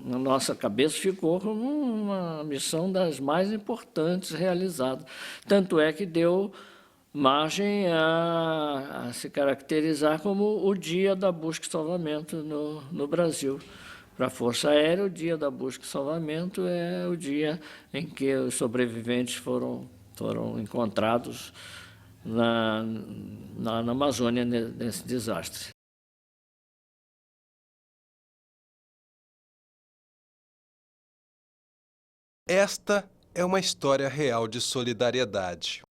na nossa cabeça ficou como uma missão das mais importantes realizadas. Tanto é que deu margem a se caracterizar como o Dia da Busca e Salvamento no Brasil. Para a Força Aérea, o Dia da Busca e Salvamento é o dia em que os sobreviventes foram encontrados na Amazônia nesse desastre. Esta é uma história real de solidariedade,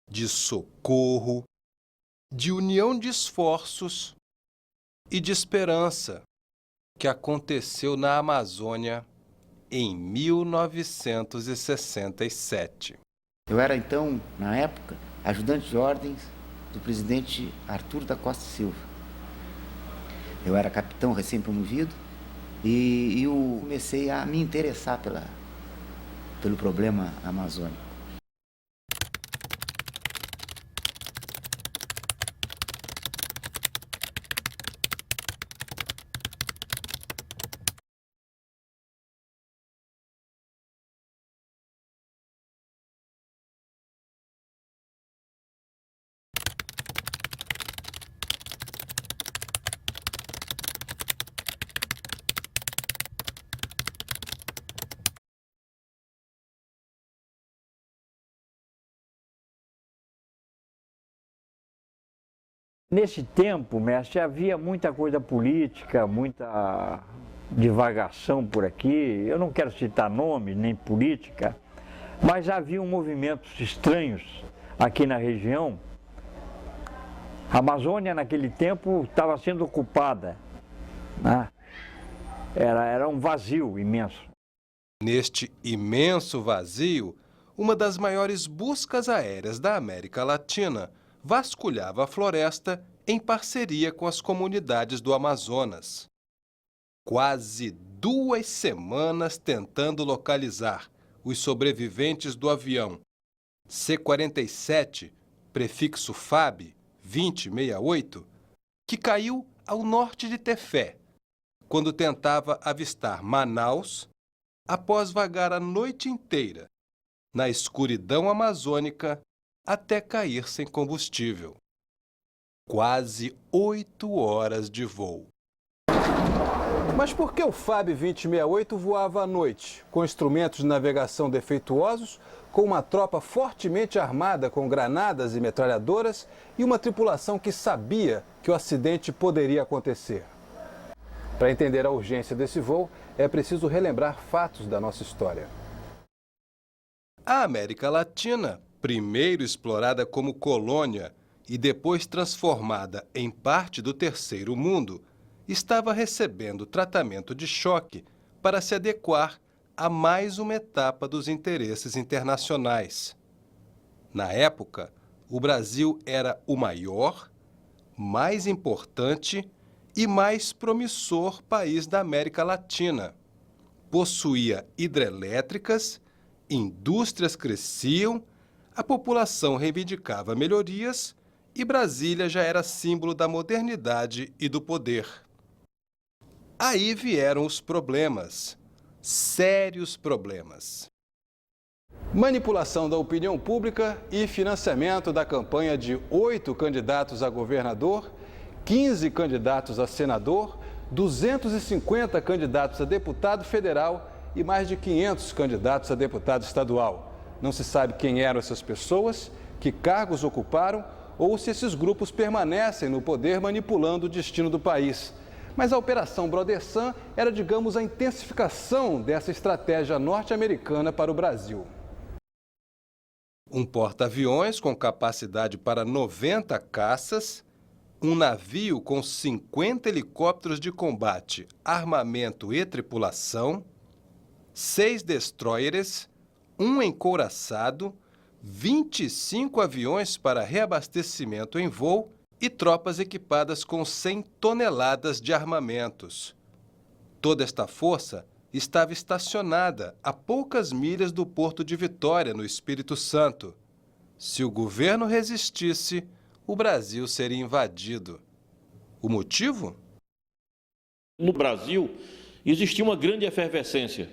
de socorro, de união de esforços e de esperança que aconteceu na Amazônia em 1967. Eu era, então, na época, ajudante de ordens do presidente Arthur da Costa Silva. Eu era capitão recém-promovido e eu comecei a me interessar pelo problema amazônico. Nesse tempo, mestre, havia muita coisa política, muita divagação por aqui. Eu não quero citar nomes, nem política, mas havia movimentos estranhos aqui na região. A Amazônia, naquele tempo, estava sendo ocupada, né? Era um vazio imenso. Neste imenso vazio, uma das maiores buscas aéreas da América Latina vasculhava a floresta em parceria com as comunidades do Amazonas. Quase 2 semanas tentando localizar os sobreviventes do avião C-47, prefixo FAB 2068, que caiu ao norte de Tefé, quando tentava avistar Manaus, após vagar a noite inteira na escuridão amazônica até cair sem combustível. Quase 8 horas de voo. Mas por que o FAB 2068 voava à noite, com instrumentos de navegação defeituosos, com uma tropa fortemente armada com granadas e metralhadoras e uma tripulação que sabia que o acidente poderia acontecer? Para entender a urgência desse voo, é preciso relembrar fatos da nossa história. A América Latina, primeiro explorada como colônia e depois transformada em parte do Terceiro Mundo, estava recebendo tratamento de choque para se adequar a mais uma etapa dos interesses internacionais. Na época, o Brasil era o maior, mais importante e mais promissor país da América Latina. Possuía hidrelétricas, indústrias cresciam, a população reivindicava melhorias e Brasília já era símbolo da modernidade e do poder. Aí vieram os problemas, sérios problemas. Manipulação da opinião pública e financiamento da campanha de 8 candidatos a governador, 15 candidatos a senador, 250 candidatos a deputado federal e mais de 500 candidatos a deputado estadual. Não se sabe quem eram essas pessoas, que cargos ocuparam ou se esses grupos permanecem no poder manipulando o destino do país. Mas a Operação Brodessan era, digamos, a intensificação dessa estratégia norte-americana para o Brasil. Um porta-aviões com capacidade para 90 caças, um navio com 50 helicópteros de combate, armamento e tripulação, 6 destroyers, um encouraçado, 25 aviões para reabastecimento em voo e tropas equipadas com 100 toneladas de armamentos. Toda esta força estava estacionada a poucas milhas do Porto de Vitória, no Espírito Santo. Se o governo resistisse, o Brasil seria invadido. O motivo? No Brasil, existia uma grande efervescência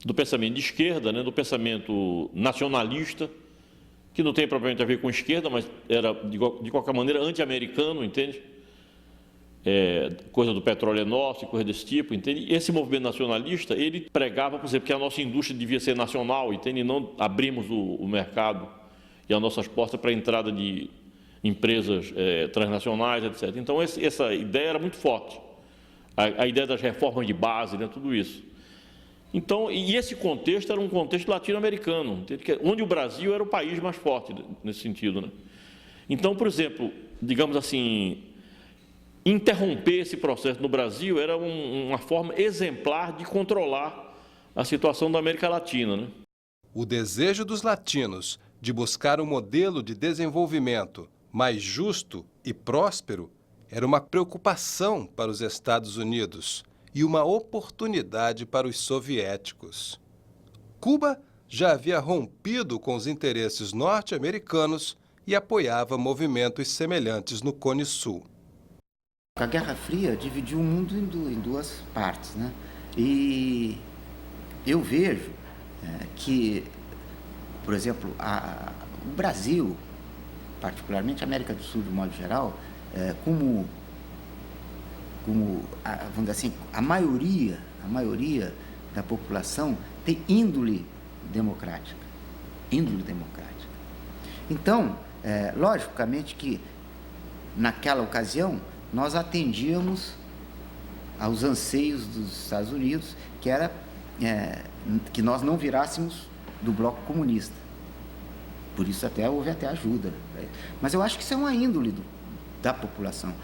do pensamento de esquerda, né, do pensamento nacionalista, que não tem propriamente a ver com esquerda, mas era, de qualquer maneira, anti-americano, entende? Coisa do petróleo é nosso, coisa desse tipo, entende? E esse movimento nacionalista, ele pregava, por exemplo, que a nossa indústria devia ser nacional, entende? E não abrimos o mercado e as nossas portas para a entrada de empresas transnacionais, etc. Então, essa ideia era muito forte. A ideia das reformas de base, né, tudo isso. Então, e esse contexto era um contexto latino-americano, onde o Brasil era o país mais forte nesse sentido, né? Então, por exemplo, digamos assim, interromper esse processo no Brasil era uma forma exemplar de controlar a situação da América Latina, né? O desejo dos latinos de buscar um modelo de desenvolvimento mais justo e próspero era uma preocupação para os Estados Unidos e uma oportunidade para os soviéticos. Cuba já havia rompido com os interesses norte-americanos e apoiava movimentos semelhantes no Cone Sul. A Guerra Fria dividiu o mundo em duas partes, né? E eu vejo que, por exemplo, o Brasil, particularmente a América do Sul de modo geral, como vamos dizer assim, a maioria da população tem índole democrática. Então, logicamente que naquela ocasião nós atendíamos aos anseios dos Estados Unidos, que era que nós não virássemos do bloco comunista. Por isso houve até ajuda. Mas eu acho que isso é uma índole da população.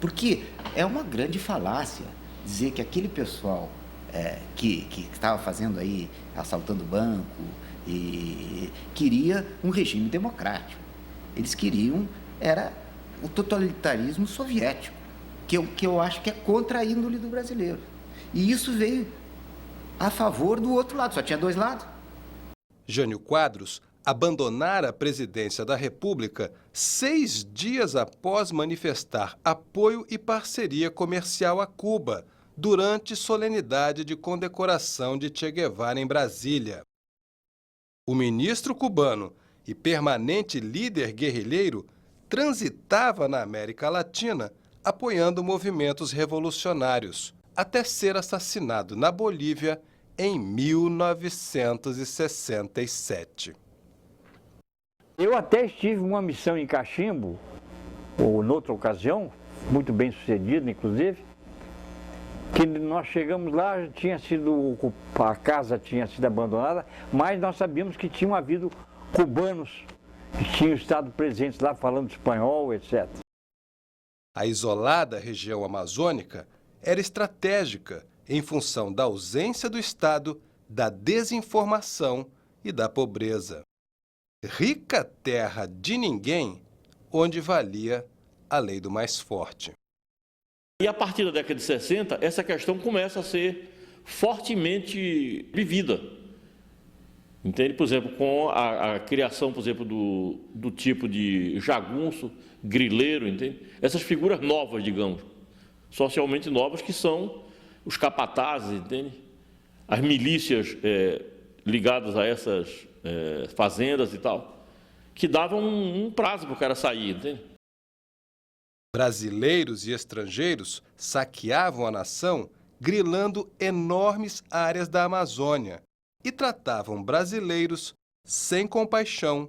Porque é uma grande falácia dizer que aquele pessoal que estava fazendo aí, assaltando banco, e queria um regime democrático. Eles queriam, era o totalitarismo soviético, que eu acho que é contra a índole do brasileiro. E isso veio a favor do outro lado, só tinha dois lados. Jânio Quadros abandonara a presidência da República 6 dias após manifestar apoio e parceria comercial a Cuba, durante solenidade de condecoração de Che Guevara em Brasília. O ministro cubano e permanente líder guerrilheiro transitava na América Latina apoiando movimentos revolucionários, até ser assassinado na Bolívia em 1967. Eu até estive uma missão em Cachimbo, ou noutra ocasião, muito bem sucedida, inclusive, que nós chegamos lá, a casa tinha sido abandonada, mas nós sabíamos que tinham havido cubanos que tinham estado presentes lá falando espanhol, etc. A isolada região amazônica era estratégica em função da ausência do Estado, da desinformação e da pobreza. Rica terra de ninguém, onde valia a lei do mais forte. E a partir da década de 60, essa questão começa a ser fortemente vivida. Entende? Por exemplo, com a criação, por exemplo, do tipo de jagunço, grileiro, entende? Essas figuras novas, digamos, socialmente novas, que são os capatazes, entende? As milícias ligadas a essas fazendas e tal, que davam um prazo para o cara sair, entende? Brasileiros e estrangeiros saqueavam a nação, grilando enormes áreas da Amazônia e tratavam brasileiros sem compaixão,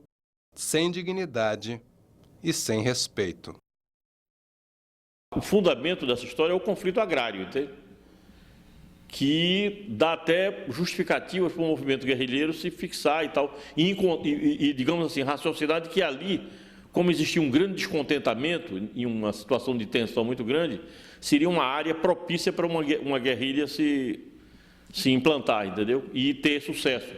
sem dignidade e sem respeito. O fundamento dessa história é o conflito agrário, entende? Que dá até justificativas para o movimento guerrilheiro se fixar e tal, e digamos assim, raciocinar que ali, como existia um grande descontentamento e uma situação de tensão muito grande, seria uma área propícia para uma guerrilha se implantar, entendeu? E ter sucesso,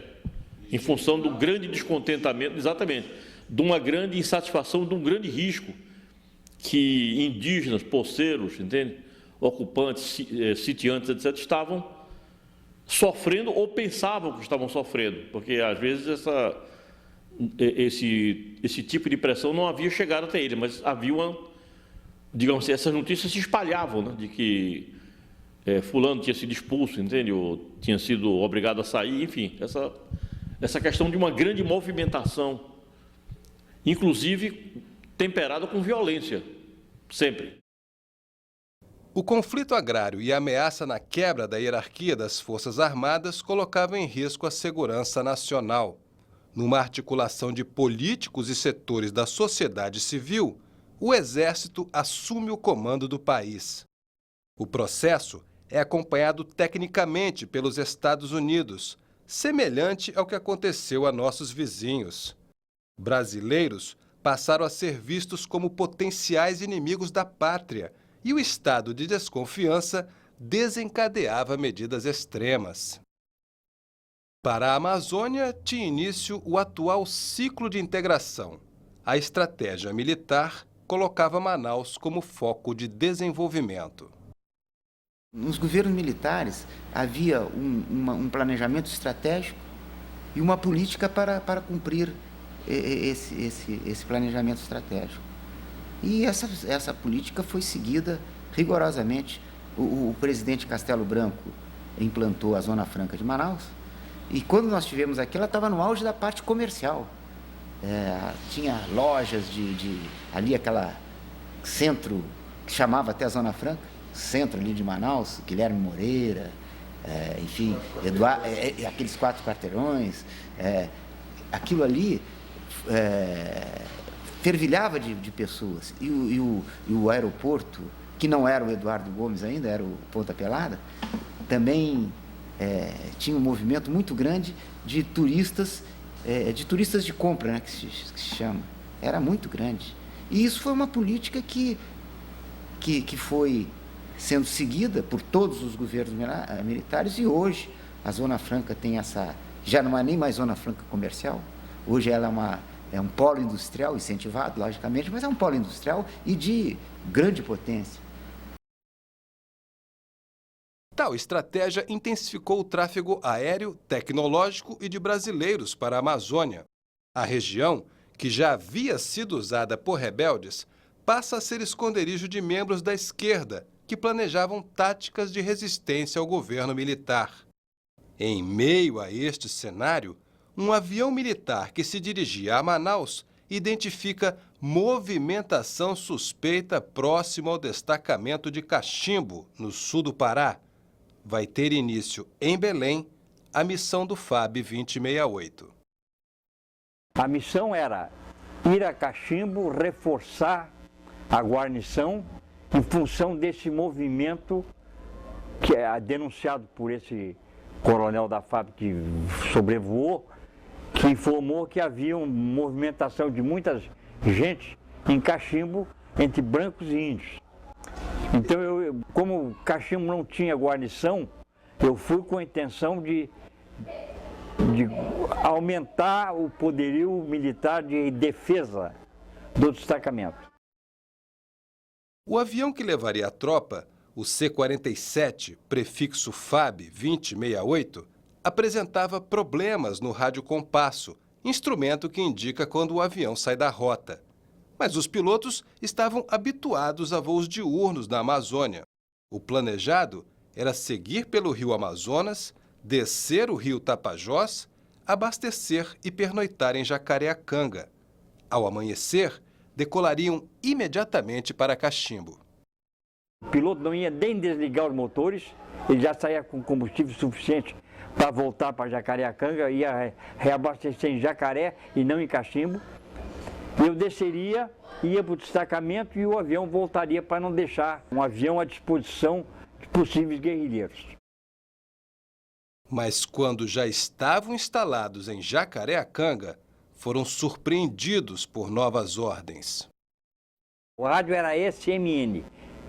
em função do grande descontentamento, exatamente, de uma grande insatisfação, de um grande risco que indígenas, poceiros, entende? Ocupantes, sitiantes, etc., estavam sofrendo ou pensavam que estavam sofrendo, porque às vezes esse tipo de pressão não havia chegado até ele, mas havia digamos assim, essas notícias se espalhavam, né, de que fulano tinha sido expulso, entende? Ou tinha sido obrigado a sair, enfim, essa questão de uma grande movimentação, inclusive temperada com violência, sempre. O conflito agrário e a ameaça na quebra da hierarquia das Forças Armadas colocavam em risco a segurança nacional. Numa articulação de políticos e setores da sociedade civil, o Exército assume o comando do país. O processo é acompanhado tecnicamente pelos Estados Unidos, semelhante ao que aconteceu a nossos vizinhos. Brasileiros passaram a ser vistos como potenciais inimigos da pátria e o estado de desconfiança desencadeava medidas extremas. Para a Amazônia, tinha início o atual ciclo de integração. A estratégia militar colocava Manaus como foco de desenvolvimento. Nos governos militares havia um planejamento estratégico e uma política para cumprir esse planejamento estratégico. E essa política foi seguida rigorosamente. O presidente Castelo Branco implantou a Zona Franca de Manaus, e quando nós tivemos aqui, ela estava no auge da parte comercial. Tinha lojas ali, aquela centro que chamava até a Zona Franca, centro ali de Manaus, Guilherme Moreira, enfim, aqueles 4 quarteirões, aquilo ali fervilhava de pessoas. E o aeroporto, que não era o Eduardo Gomes ainda, era o Ponta Pelada, também tinha um movimento muito grande de turistas de compra, né, que se chama. Era muito grande. E isso foi uma política que foi sendo seguida por todos os governos militares, e hoje a Zona Franca tem já não é nem mais Zona Franca comercial, hoje ela é um polo industrial, incentivado, logicamente, mas é um polo industrial e de grande potência. Tal estratégia intensificou o tráfego aéreo, tecnológico e de brasileiros para a Amazônia. A região, que já havia sido usada por rebeldes, passa a ser esconderijo de membros da esquerda que planejavam táticas de resistência ao governo militar. Em meio a este cenário, um avião militar que se dirigia a Manaus identifica movimentação suspeita próximo ao destacamento de Cachimbo, no sul do Pará. Vai ter início em Belém a missão do FAB 2068. A missão era ir a Cachimbo, reforçar a guarnição em função desse movimento que é denunciado por esse coronel da FAB que sobrevoou, que informou que havia uma movimentação de muita gente em Cachimbo entre brancos e índios. Então, como Cachimbo não tinha guarnição, eu fui com a intenção de aumentar o poderio militar de defesa do destacamento. O avião que levaria a tropa, o C-47, prefixo FAB 2068, apresentava problemas no radiocompasso, instrumento que indica quando o avião sai da rota. Mas os pilotos estavam habituados a voos diurnos na Amazônia. O planejado era seguir pelo rio Amazonas, descer o rio Tapajós, abastecer e pernoitar em Jacareacanga. Ao amanhecer, decolariam imediatamente para Cachimbo. O piloto não ia nem desligar os motores, ele já saía com combustível suficiente para voltar para Jacareacanga, ia reabastecer em Jacaré e não em Cachimbo. Eu desceria, ia para o destacamento e o avião voltaria para não deixar um avião à disposição de possíveis guerrilheiros. Mas quando já estavam instalados em Jacareacanga, foram surpreendidos por novas ordens. O rádio era SMN,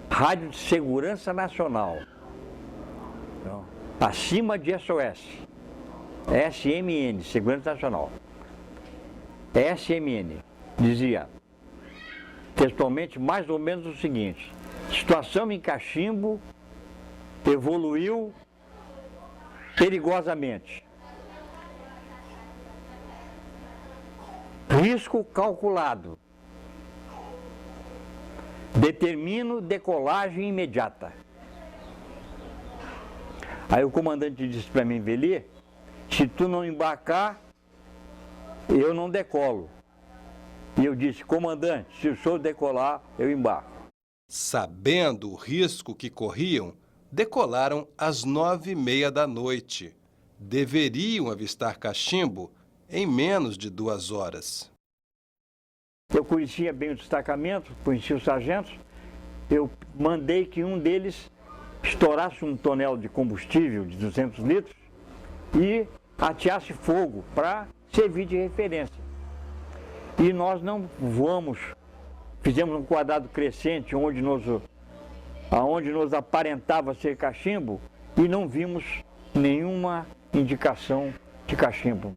Rádio de Segurança Nacional, acima de SOS, SMN, Segurança Nacional. SMN dizia textualmente mais ou menos o seguinte: situação em Cachimbo evoluiu perigosamente. Risco calculado. Determino decolagem imediata. Aí o comandante disse para mim, Veli, se tu não embarcar, eu não decolo. E eu disse, comandante, se o senhor decolar, eu embarco. Sabendo o risco que corriam, decolaram às 9h30 da noite. Deveriam avistar cachimbo em menos de 2 horas. Eu conhecia bem o destacamento, conhecia os sargentos. Eu mandei que um deles estourasse um tonel de combustível de 200 litros e ateasse fogo para servir de referência. E nós não voamos, fizemos um quadrado crescente aonde nos aparentava ser cachimbo e não vimos nenhuma indicação de cachimbo.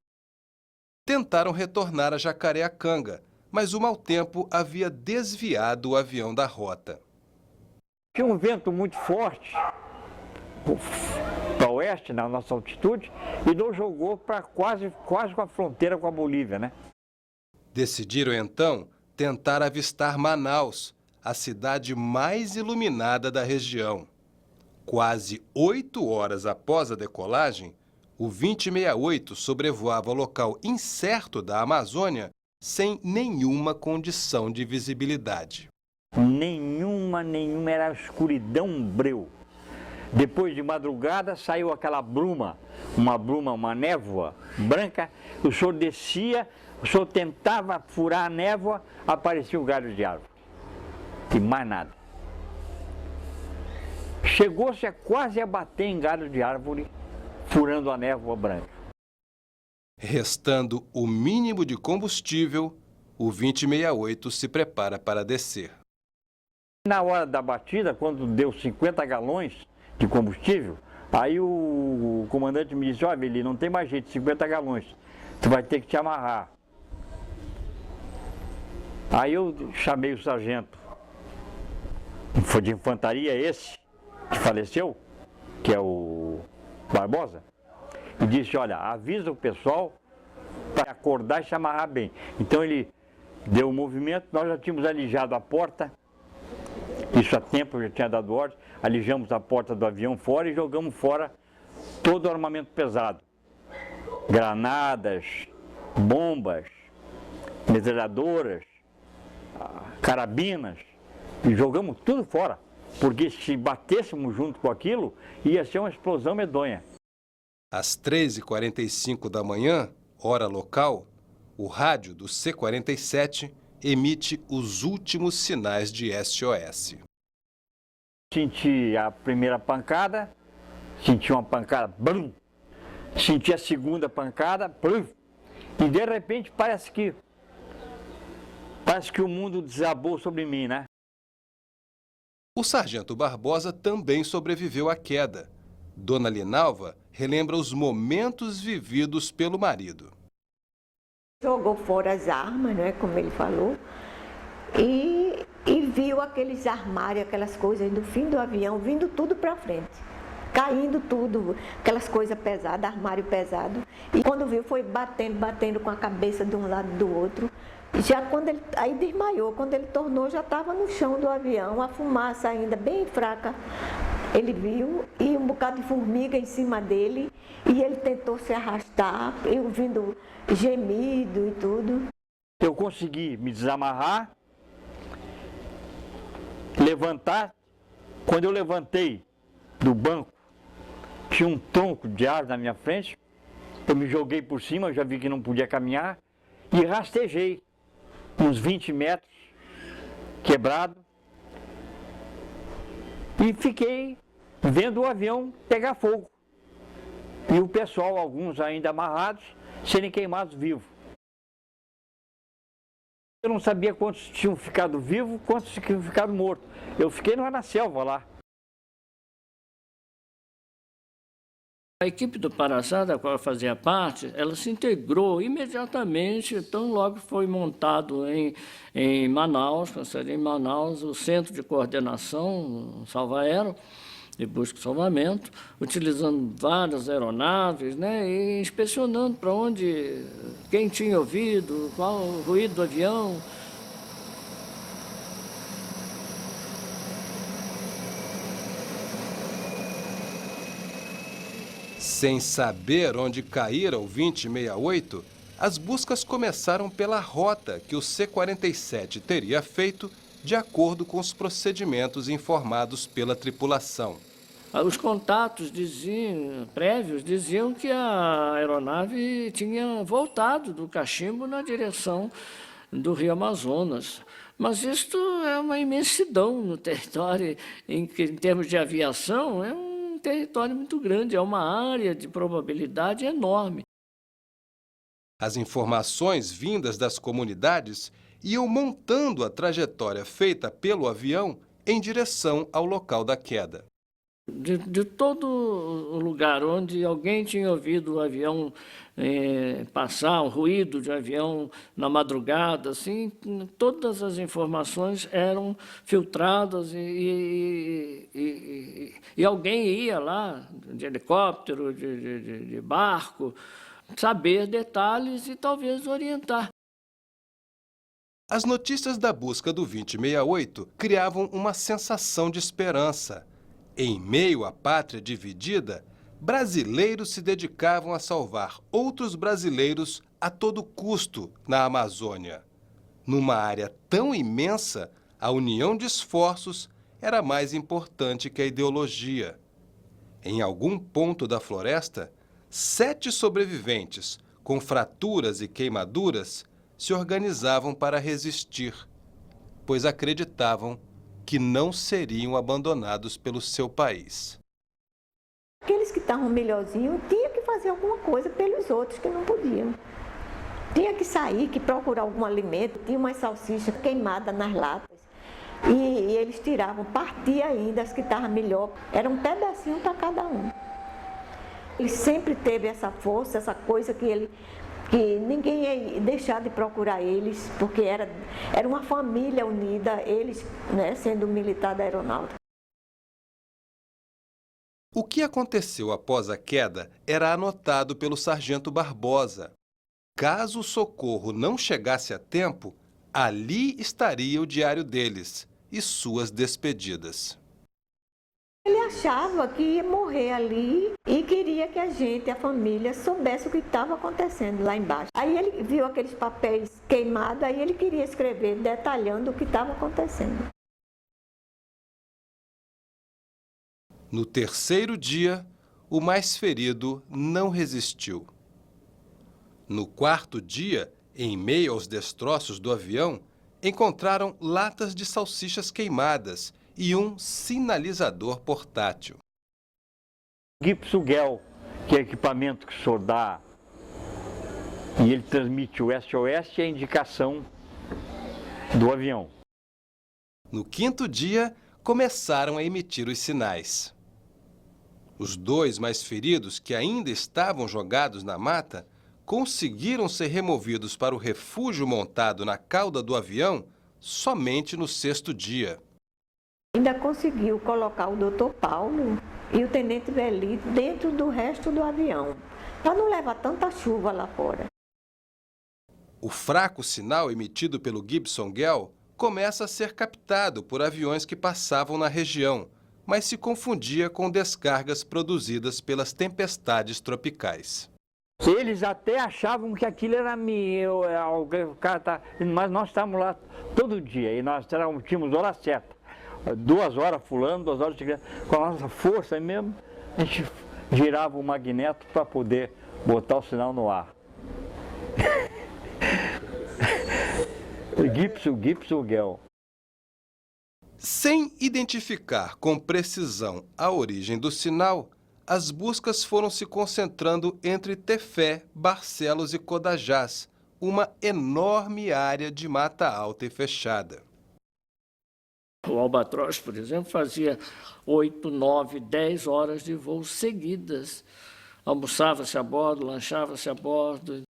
Tentaram retornar a Jacareacanga, mas o mau tempo havia desviado o avião da rota. Tinha um vento muito forte para oeste, na nossa altitude, e nos jogou para quase com a fronteira com a Bolívia, né? Decidiram, então, tentar avistar Manaus, a cidade mais iluminada da região. Quase 8 horas após a decolagem, o 2068 sobrevoava o local incerto da Amazônia sem nenhuma condição de visibilidade. Nenhuma, era escuridão breu. Depois de madrugada saiu aquela bruma, uma névoa branca, o senhor descia, o senhor tentava furar a névoa, aparecia o galho de árvore. E mais nada. Chegou-se a quase a bater em galho de árvore, furando a névoa branca. Restando o mínimo de combustível, o 2068 se prepara para descer. Na hora da batida, quando deu 50 galões de combustível, aí o comandante me disse, olha, Veli, não tem mais jeito, 50 galões, tu vai ter que te amarrar. Aí eu chamei o sargento, foi de infantaria esse, que faleceu, que é o Barbosa, e disse, olha, avisa o pessoal para acordar e se amarrar bem. Então ele deu o movimento, nós já tínhamos alijado a porta, isso há tempo, eu já tinha dado ordem, alijamos a porta do avião fora e jogamos fora todo o armamento pesado. Granadas, bombas, metralhadoras, carabinas, e jogamos tudo fora, porque se batêssemos junto com aquilo, ia ser uma explosão medonha. Às 3h45 da manhã, hora local, o rádio do C-47 emite os últimos sinais de SOS. Senti a primeira pancada, senti uma pancada, brum, senti a segunda pancada, brum, e de repente parece que o mundo desabou sobre mim, né? O sargento Barbosa também sobreviveu à queda. Dona Linalva relembra os momentos vividos pelo marido. Jogou fora as armas, né, como ele falou, e viu aqueles armários, aquelas coisas do fim do avião, vindo tudo para frente, caindo tudo, aquelas coisas pesadas, armário pesado. E quando viu, foi batendo com a cabeça de um lado e do outro. Já quando ele, aí desmaiou, quando ele tornou, já estava no chão do avião, a fumaça ainda bem fraca. Ele viu e um bocado de formiga em cima dele e ele tentou se arrastar, eu ouvindo gemido e tudo. Eu consegui me desamarrar, levantar. Quando eu levantei do banco, tinha um tronco de árvore na minha frente, eu me joguei por cima, eu já vi que não podia caminhar e rastejei uns 20 metros, quebrado, e fiquei vendo o avião pegar fogo. E o pessoal, alguns ainda amarrados, serem queimados vivos. Eu não sabia quantos tinham ficado vivos, quantos tinham ficado mortos. Eu fiquei na selva lá. A equipe do Paraçá, da qual eu fazia parte, ela se integrou imediatamente, tão logo foi montado em Manaus, em Manaus, o Centro de Coordenação Salvaero, de busca e salvamento, utilizando várias aeronaves, né, e inspecionando para onde, quem tinha ouvido, qual o ruído do avião. Sem saber onde caíra o 2068, as buscas começaram pela rota que o C-47 teria feito de acordo com os procedimentos informados pela tripulação. Os contatos prévios diziam que a aeronave tinha voltado do cachimbo na direção do Rio Amazonas. Mas isto é uma imensidão no território, em termos de aviação, é um território muito grande, é uma área de probabilidade enorme. As informações vindas das comunidades iam montando a trajetória feita pelo avião em direção ao local da queda. De todo o lugar onde alguém tinha ouvido o avião passar, o ruído de avião na madrugada, assim, todas as informações eram filtradas e alguém ia lá, de helicóptero, de barco, saber detalhes e talvez orientar. As notícias da busca do 2068 criavam uma sensação de esperança. Em meio à pátria dividida, brasileiros se dedicavam a salvar outros brasileiros a todo custo na Amazônia. Numa área tão imensa, a união de esforços era mais importante que a ideologia. Em algum ponto da floresta, 7 sobreviventes, com fraturas e queimaduras, se organizavam para resistir, pois acreditavam que não seriam abandonados pelo seu país. Aqueles que estavam melhorzinhos tinham que fazer alguma coisa pelos outros que não podiam. Tinha que sair, que procurar algum alimento, tinha uma salsicha queimada nas latas. E eles tiravam, partia ainda as que estavam melhor. Era um pedacinho para cada um. Ele sempre teve essa força, essa coisa que ninguém ia deixar de procurar eles, porque era uma família unida, eles, né, sendo militar da aeronáutica. O que aconteceu após a queda era anotado pelo sargento Barbosa. Caso o socorro não chegasse a tempo, ali estaria o diário deles e suas despedidas. Ele achava que ia morrer ali e queria que a gente, a família, soubesse o que estava acontecendo lá embaixo. Aí ele viu aqueles papéis queimados, aí ele queria escrever detalhando o que estava acontecendo. No terceiro dia, o mais ferido não resistiu. No quarto dia, em meio aos destroços do avião, encontraram latas de salsichas queimadas e um sinalizador portátil. Gipsugel, que é equipamento que o senhor dá, e ele transmite o SOS e a indicação do avião. No quinto dia, começaram a emitir os sinais. Os 2 mais feridos, que ainda estavam jogados na mata, conseguiram ser removidos para o refúgio montado na cauda do avião somente no 6º dia. Ainda conseguiu colocar o doutor Paulo e o tenente Velito dentro do resto do avião, para não levar tanta chuva lá fora. O fraco sinal emitido pelo Gipsugel começa a ser captado por aviões que passavam na região, mas se confundia com descargas produzidas pelas tempestades tropicais. Eles até achavam que aquilo era mas nós estávamos lá todo dia e nós tínhamos hora certa. 2 horas fulano, 2 horas chegando. Com a nossa força mesmo, a gente girava o magneto para poder botar o sinal no ar. Gipsugel. Sem identificar com precisão a origem do sinal, as buscas foram se concentrando entre Tefé, Barcelos e Codajás, uma enorme área de mata alta e fechada. O Albatroz, por exemplo, fazia 8, 9, 10 horas de voo seguidas. Almoçava-se a bordo, lanchava-se a bordo.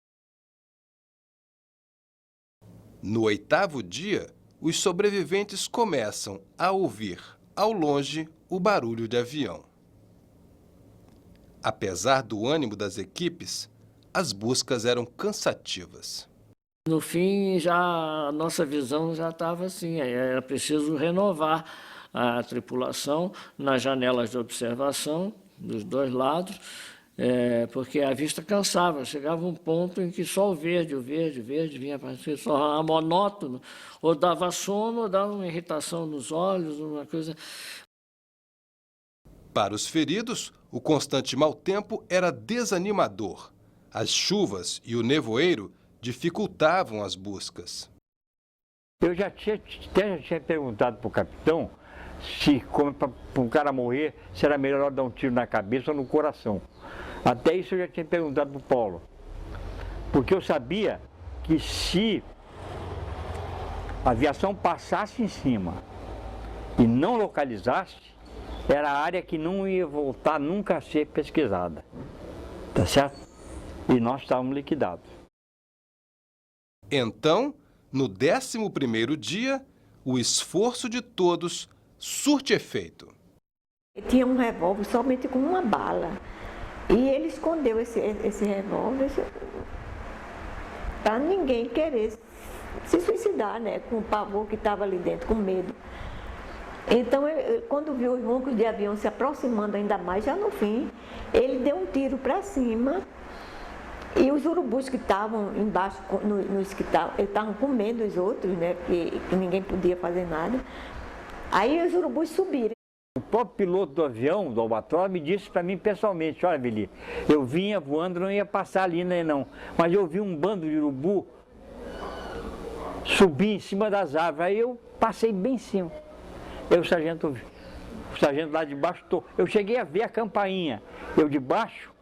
No 8º dia, os sobreviventes começam a ouvir, ao longe, o barulho de avião. Apesar do ânimo das equipes, as buscas eram cansativas. No fim, a nossa visão já estava assim, era preciso renovar a tripulação nas janelas de observação dos 2 lados porque a vista cansava, chegava um ponto em que só o verde vinha aparecer, só monótono, ou dava sono, ou dava uma irritação nos olhos, uma coisa. Para os feridos, o constante mau tempo era desanimador. As chuvas e o nevoeiro dificultavam as buscas. Eu já tinha perguntado para o capitão se, para um cara morrer, se era melhor dar um tiro na cabeça ou no coração. Até isso eu já tinha perguntado para o Paulo. Porque eu sabia que se a aviação passasse em cima e não localizasse, era a área que não ia voltar nunca a ser pesquisada. Tá certo? E nós estávamos liquidados. Então, no 11º dia, o esforço de todos surte efeito. Tinha um revólver somente com uma bala. E ele escondeu esse revólver para ninguém querer se suicidar, né? Com o pavor que estava ali dentro, com medo. Então, quando viu os roncos de avião se aproximando ainda mais, já no fim, ele deu um tiro para cima e os urubus que estavam embaixo, eles estavam com medo dos outros, né? Que ninguém podia fazer nada. Aí os urubus subiram. O próprio piloto do avião, do Albatross, me disse para mim pessoalmente: olha, Vili, eu vinha voando, não ia passar ali, né, não. Mas eu vi um bando de urubu subir em cima das árvores. Aí eu passei bem em cima. Aí o sargento lá de baixo, eu cheguei a ver a campainha. Eu de baixo,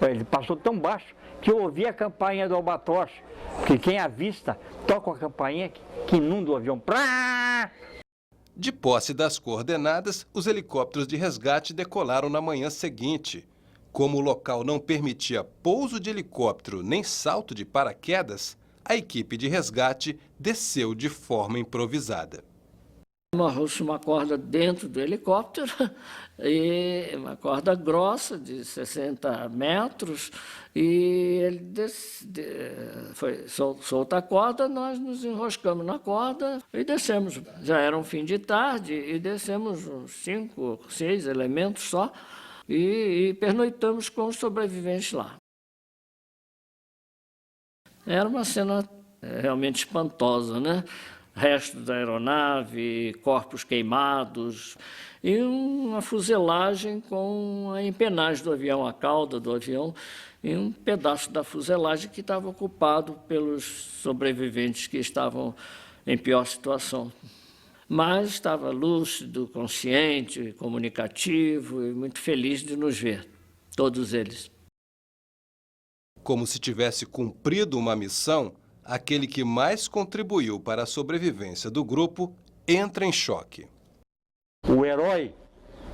ele passou tão baixo que eu ouvi a campainha do Albatross. Porque quem avista toca a campainha que inunda o avião. Prá! De posse das coordenadas, os helicópteros de resgate decolaram na manhã seguinte. Como o local não permitia pouso de helicóptero nem salto de paraquedas, a equipe de resgate desceu de forma improvisada. Amarrou-se uma corda dentro do helicóptero, e uma corda grossa de 60 metros, e ele solta a corda, nós nos enroscamos na corda e descemos. Já era um fim de tarde e descemos uns 5, 6 elementos só e pernoitamos com os sobreviventes lá. Era uma cena realmente espantosa, né? Restos da aeronave, corpos queimados e uma fuselagem com a empenagem do avião, a cauda do avião, e um pedaço da fuselagem que estava ocupado pelos sobreviventes que estavam em pior situação. Mas estava lúcido, consciente, comunicativo e muito feliz de nos ver, todos eles. Como se tivesse cumprido uma missão, aquele que mais contribuiu para a sobrevivência do grupo entra em choque. O herói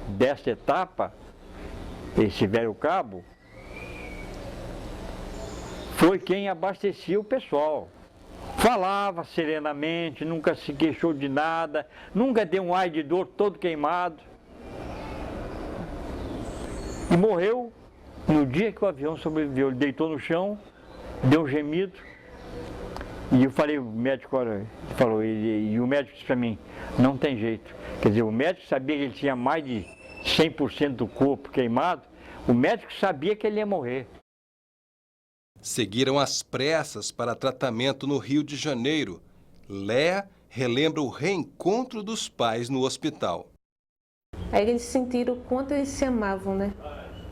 desta etapa, esse velho cabo, foi quem abastecia o pessoal. Falava serenamente, nunca se queixou de nada, nunca deu um ai de dor todo queimado. E morreu no dia que o avião sobreviveu. Ele deitou no chão, deu um gemido. E eu falei, o médico falou, e o médico disse para mim, não tem jeito. Quer dizer, o médico sabia que ele tinha mais de 100% do corpo queimado, o médico sabia que ele ia morrer. Seguiram às pressas para tratamento no Rio de Janeiro. Léa relembra o reencontro dos pais no hospital. Aí eles sentiram o quanto eles se amavam, né?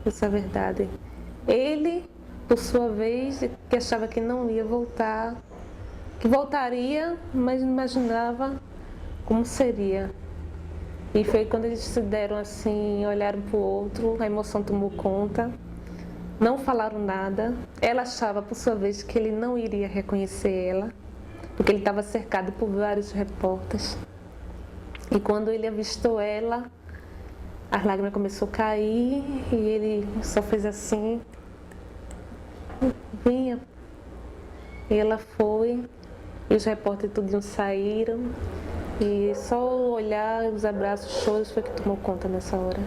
Essa é a verdade. Ele, por sua vez, que achava que não ia voltar, que voltaria, mas não imaginava como seria. E foi quando eles se deram assim, olharam para o outro, a emoção tomou conta, não falaram nada. Ela achava, por sua vez, que ele não iria reconhecer ela, porque ele estava cercado por vários repórteres. E quando ele avistou ela, as lágrimas começaram a cair e ele só fez assim, vinha. E ela foi. E os repórteres tudinho saíram e só o olhar, os abraços, os choros foi que tomou conta nessa hora.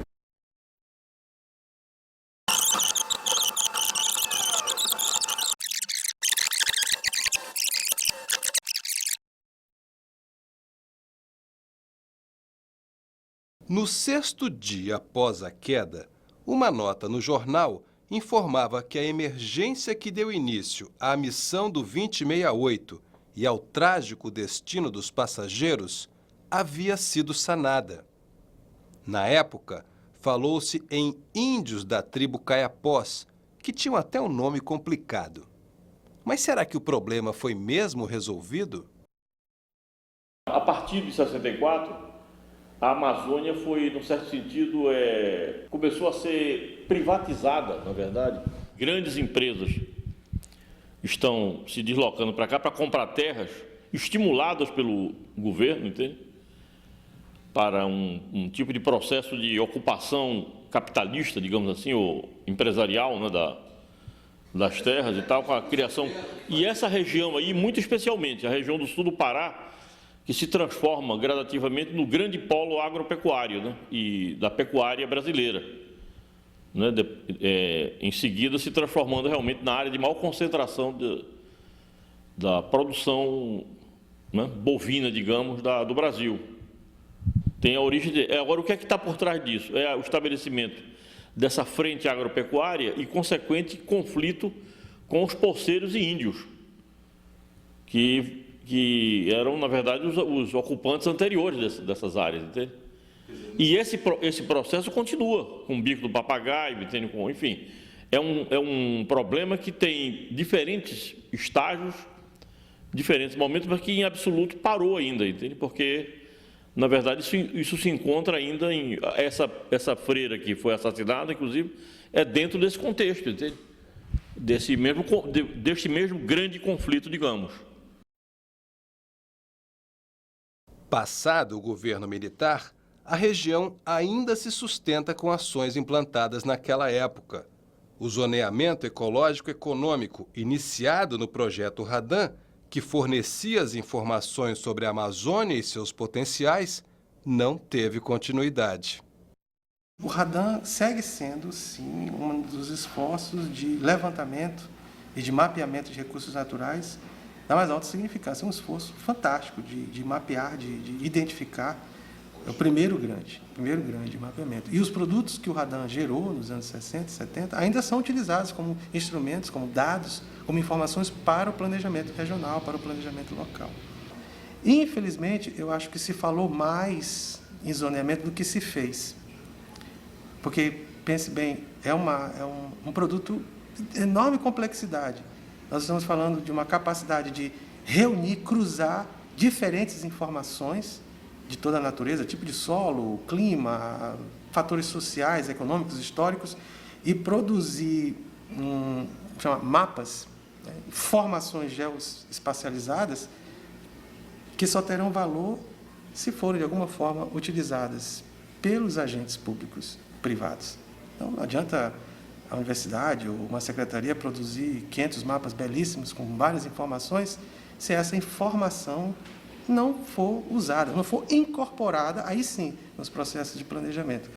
No 6º dia após a queda, uma nota no jornal informava que a emergência que deu início à missão do 2068 e ao trágico destino dos passageiros havia sido sanada. Na época, falou-se em índios da tribo Caiapós, que tinham até um nome complicado. Mas será que o problema foi mesmo resolvido? A partir de 64, a Amazônia foi, num certo sentido, começou a ser privatizada, na verdade. Grandes empresas estão se deslocando para cá para comprar terras, estimuladas pelo governo, entende? Para um tipo de processo de ocupação capitalista, digamos assim, ou empresarial, né, das terras e tal, com a criação. E essa região aí, muito especialmente, a região do sul do Pará, que se transforma gradativamente no grande polo agropecuário, né, e da pecuária brasileira, né, em seguida se transformando realmente na área de maior concentração da produção, né, bovina, digamos, do Brasil. Tem a origem agora, o que é que está por trás disso? É o estabelecimento dessa frente agropecuária e consequente conflito com os poceiros e índios, que eram, na verdade, os ocupantes anteriores dessas áreas, entende? E esse processo continua, com o bico do papagaio, entende? Enfim, é um problema que tem diferentes estágios, diferentes momentos, mas que em absoluto parou ainda, entende? Porque, na verdade, isso se encontra ainda em... Essa freira que foi assassinada, inclusive, é dentro desse contexto, entende? Deste mesmo grande conflito, digamos. Passado o governo militar, a região ainda se sustenta com ações implantadas naquela época. O zoneamento ecológico-econômico, iniciado no projeto Radan, que fornecia as informações sobre a Amazônia e seus potenciais, não teve continuidade. O Radan segue sendo, sim, um dos esforços de levantamento e de mapeamento de recursos naturais da mais alta significância. É um esforço fantástico de mapear, de identificar. É o primeiro grande mapeamento. E os produtos que o Radan gerou nos anos 60 e 70 ainda são utilizados como instrumentos, como dados, como informações para o planejamento regional, para o planejamento local. Infelizmente, eu acho que se falou mais em zoneamento do que se fez. Porque, pense bem, é um produto de enorme complexidade. Nós estamos falando de uma capacidade de reunir, cruzar diferentes informações de toda a natureza, tipo de solo, clima, fatores sociais, econômicos, históricos, e produzir mapas, informações geoespacializadas que só terão valor se forem, de alguma forma, utilizadas pelos agentes públicos privados. Então, não adianta a universidade ou uma secretaria produzir 500 mapas belíssimos com várias informações se essa informação não for usada, não for incorporada, aí sim, nos processos de planejamento.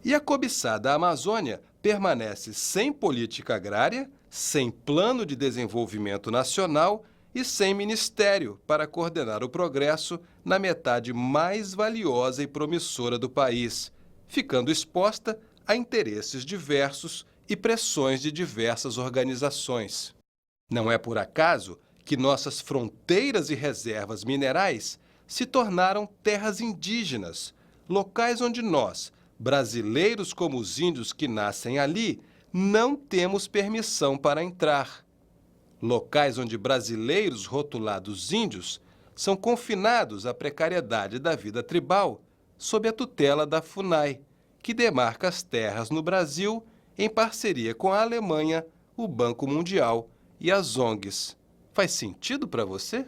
E a cobiçada Amazônia permanece sem política agrária, sem plano de desenvolvimento nacional e sem ministério para coordenar o progresso na metade mais valiosa e promissora do país, ficando exposta a interesses diversos e pressões de diversas organizações. Não é por acaso que nossas fronteiras e reservas minerais se tornaram terras indígenas, locais onde nós, brasileiros como os índios que nascem ali, não temos permissão para entrar. Locais onde brasileiros rotulados índios são confinados à precariedade da vida tribal, sob a tutela da FUNAI, que demarca as terras no Brasil em parceria com a Alemanha, o Banco Mundial e as ONGs. Faz sentido para você?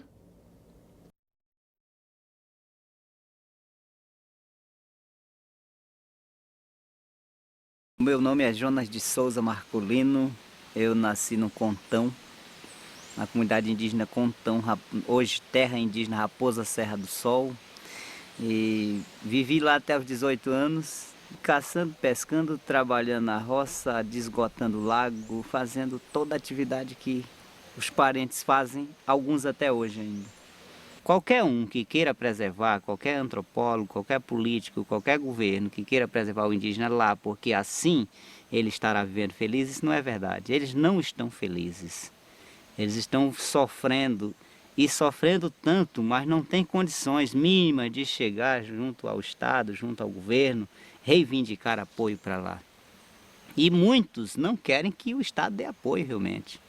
Meu nome é Jonas de Souza Marcolino, eu nasci no Contão, na comunidade indígena Contão, hoje terra indígena Raposa Serra do Sol, e vivi lá até os 18 anos, caçando, pescando, trabalhando na roça, desgotando o lago, fazendo toda a atividade que os parentes fazem, alguns até hoje ainda. Qualquer um que queira preservar, qualquer antropólogo, qualquer político, qualquer governo que queira preservar o indígena lá, porque assim ele estará vivendo feliz, isso não é verdade. Eles não estão felizes. Eles estão sofrendo, e sofrendo tanto, mas não têm condições mínimas de chegar junto ao Estado, junto ao governo, reivindicar apoio para lá. E muitos não querem que o Estado dê apoio realmente,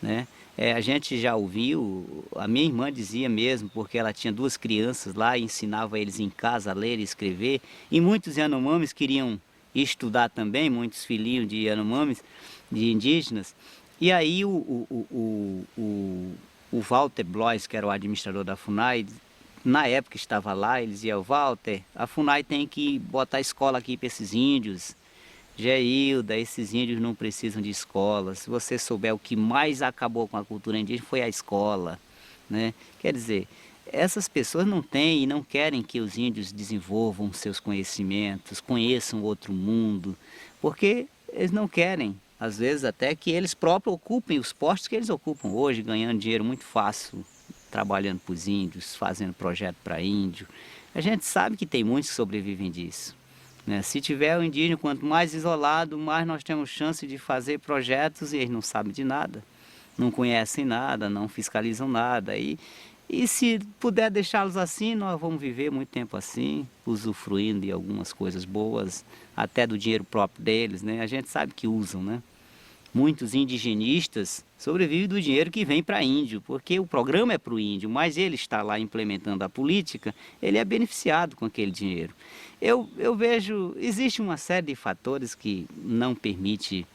né? A gente já ouviu, a minha irmã dizia mesmo, porque ela tinha 2 crianças lá e ensinava eles em casa a ler e escrever, e muitos Yanomamis queriam estudar também, muitos filhinhos de Yanomamis, de indígenas, e aí o Walter Blois, que era o administrador da FUNAI, na época estava lá, ele dizia: Walter, a FUNAI tem que botar escola aqui para esses índios. Geilda, esses índios não precisam de escola. Se você souber, o que mais acabou com a cultura indígena foi a escola, né? Quer dizer, essas pessoas não têm e não querem que os índios desenvolvam seus conhecimentos, conheçam outro mundo, porque eles não querem, às vezes até que eles próprios ocupem os postos que eles ocupam hoje, ganhando dinheiro muito fácil, trabalhando para os índios, fazendo projeto para índio. A gente sabe que tem muitos que sobrevivem disso. Se tiver o indígena, quanto mais isolado, mais nós temos chance de fazer projetos e eles não sabem de nada, não conhecem nada, não fiscalizam nada. E se puder deixá-los assim, nós vamos viver muito tempo assim, usufruindo de algumas coisas boas, até do dinheiro próprio deles, né? A gente sabe que usam, né? Muitos indigenistas sobrevivem do dinheiro que vem para índio, porque o programa é para o índio, mas ele está lá implementando a política, ele é beneficiado com aquele dinheiro. Eu vejo, existe uma série de fatores que não permite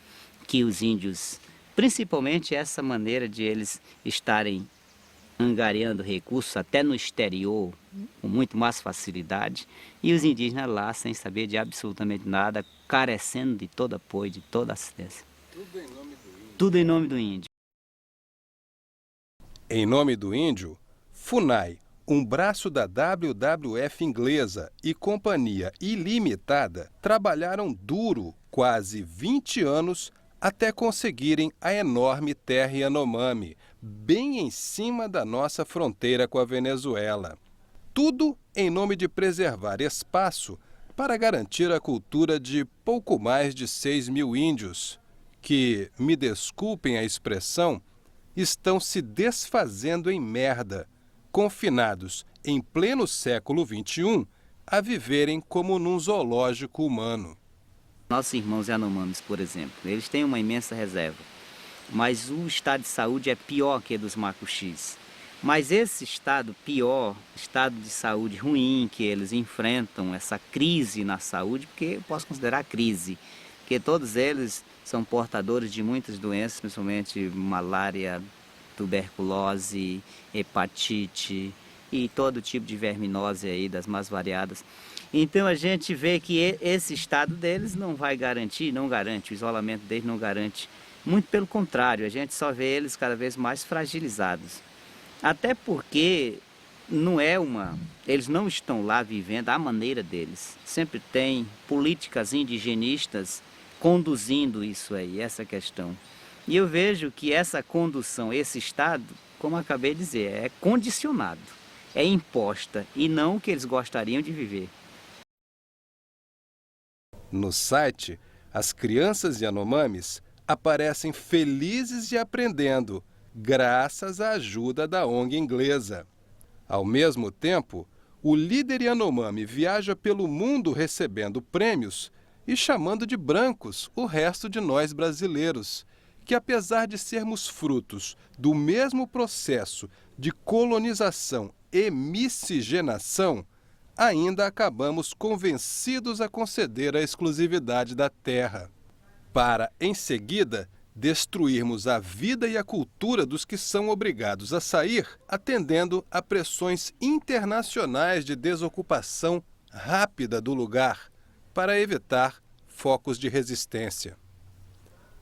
que os índios, principalmente essa maneira de eles estarem angariando recursos até no exterior, com muito mais facilidade, e os indígenas lá sem saber de absolutamente nada, carecendo de todo apoio, de toda assistência. Tudo em nome do índio. Em nome do índio, FUNAI, um braço da WWF inglesa e Companhia Ilimitada, trabalharam duro quase 20 anos até conseguirem a enorme terra Yanomami, bem em cima da nossa fronteira com a Venezuela. Tudo em nome de preservar espaço para garantir a cultura de pouco mais de 6 mil índios, que, me desculpem a expressão, estão se desfazendo em merda, confinados em pleno século XXI a viverem como num zoológico humano. Nossos irmãos Yanomamis, por exemplo, eles têm uma imensa reserva, mas o estado de saúde é pior que o dos Macuxis. Mas esse estado pior, estado de saúde ruim que eles enfrentam, essa crise na saúde, porque eu posso considerar crise, porque todos eles são portadores de muitas doenças, principalmente malária, tuberculose, hepatite e todo tipo de verminose aí, das mais variadas. Então a gente vê que esse estado deles não vai garantir, não garante, o isolamento deles não garante. Muito pelo contrário, a gente só vê eles cada vez mais fragilizados. Até porque eles não estão lá vivendo à maneira deles. Sempre tem políticas indigenistas conduzindo isso aí, essa questão. E eu vejo que essa condução, esse estado, como eu acabei de dizer, é condicionado, é imposta e não o que eles gostariam de viver. No site, as crianças Yanomamis aparecem felizes e aprendendo, graças à ajuda da ONG inglesa. Ao mesmo tempo, o líder Yanomami viaja pelo mundo recebendo prêmios e chamando de brancos o resto de nós brasileiros, que apesar de sermos frutos do mesmo processo de colonização e miscigenação, ainda acabamos convencidos a conceder a exclusividade da terra, para, em seguida, destruirmos a vida e a cultura dos que são obrigados a sair, atendendo a pressões internacionais de desocupação rápida do lugar, para evitar focos de resistência.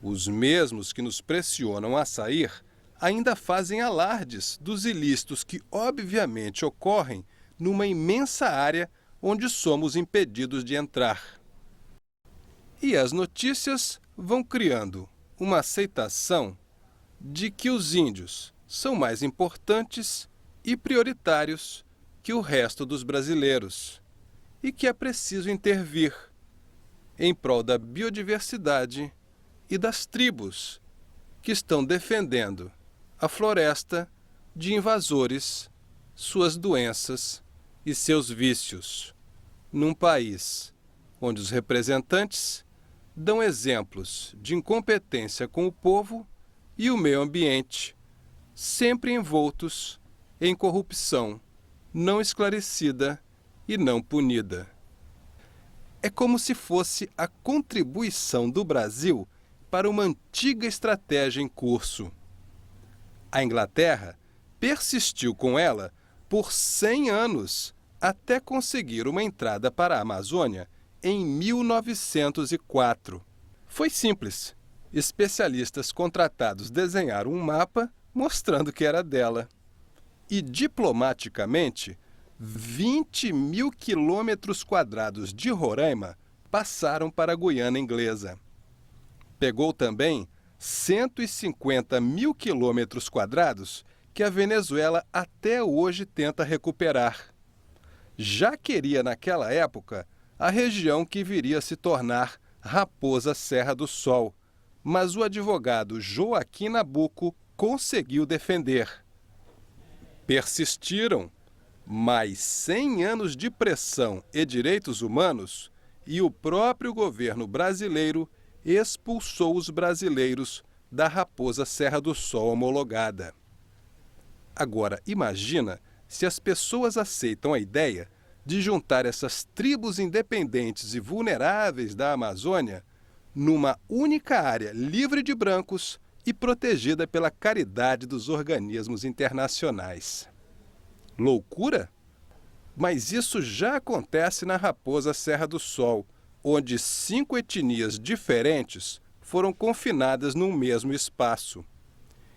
Os mesmos que nos pressionam a sair ainda fazem alardes dos ilícitos que obviamente ocorrem numa imensa área onde somos impedidos de entrar. E as notícias vão criando uma aceitação de que os índios são mais importantes e prioritários que o resto dos brasileiros, e que é preciso intervir em prol da biodiversidade e das tribos que estão defendendo a floresta de invasores, suas doenças e seus vícios, num país onde os representantes dão exemplos de incompetência com o povo e o meio ambiente, sempre envoltos em corrupção não esclarecida e não punida. É como se fosse a contribuição do Brasil para uma antiga estratégia em curso. A Inglaterra persistiu com ela por 100 anos até conseguir uma entrada para a Amazônia em 1904. Foi simples. Especialistas contratados desenharam um mapa mostrando que era dela. E, diplomaticamente, 20 mil quilômetros quadrados de Roraima passaram para a Guiana Inglesa. Pegou também 150 mil quilômetros quadrados que a Venezuela até hoje tenta recuperar. Já queria, naquela época, a região que viria a se tornar Raposa Serra do Sol, mas o advogado Joaquim Nabuco conseguiu defender. Persistiram. Mais 100 anos de pressão e direitos humanos e o próprio governo brasileiro expulsou os brasileiros da Raposa Serra do Sol homologada. Agora, imagina se as pessoas aceitam a ideia de juntar essas tribos independentes e vulneráveis da Amazônia numa única área livre de brancos e protegida pela caridade dos organismos internacionais. Loucura? Mas isso já acontece na Raposa Serra do Sol, onde 5 etnias diferentes foram confinadas num mesmo espaço.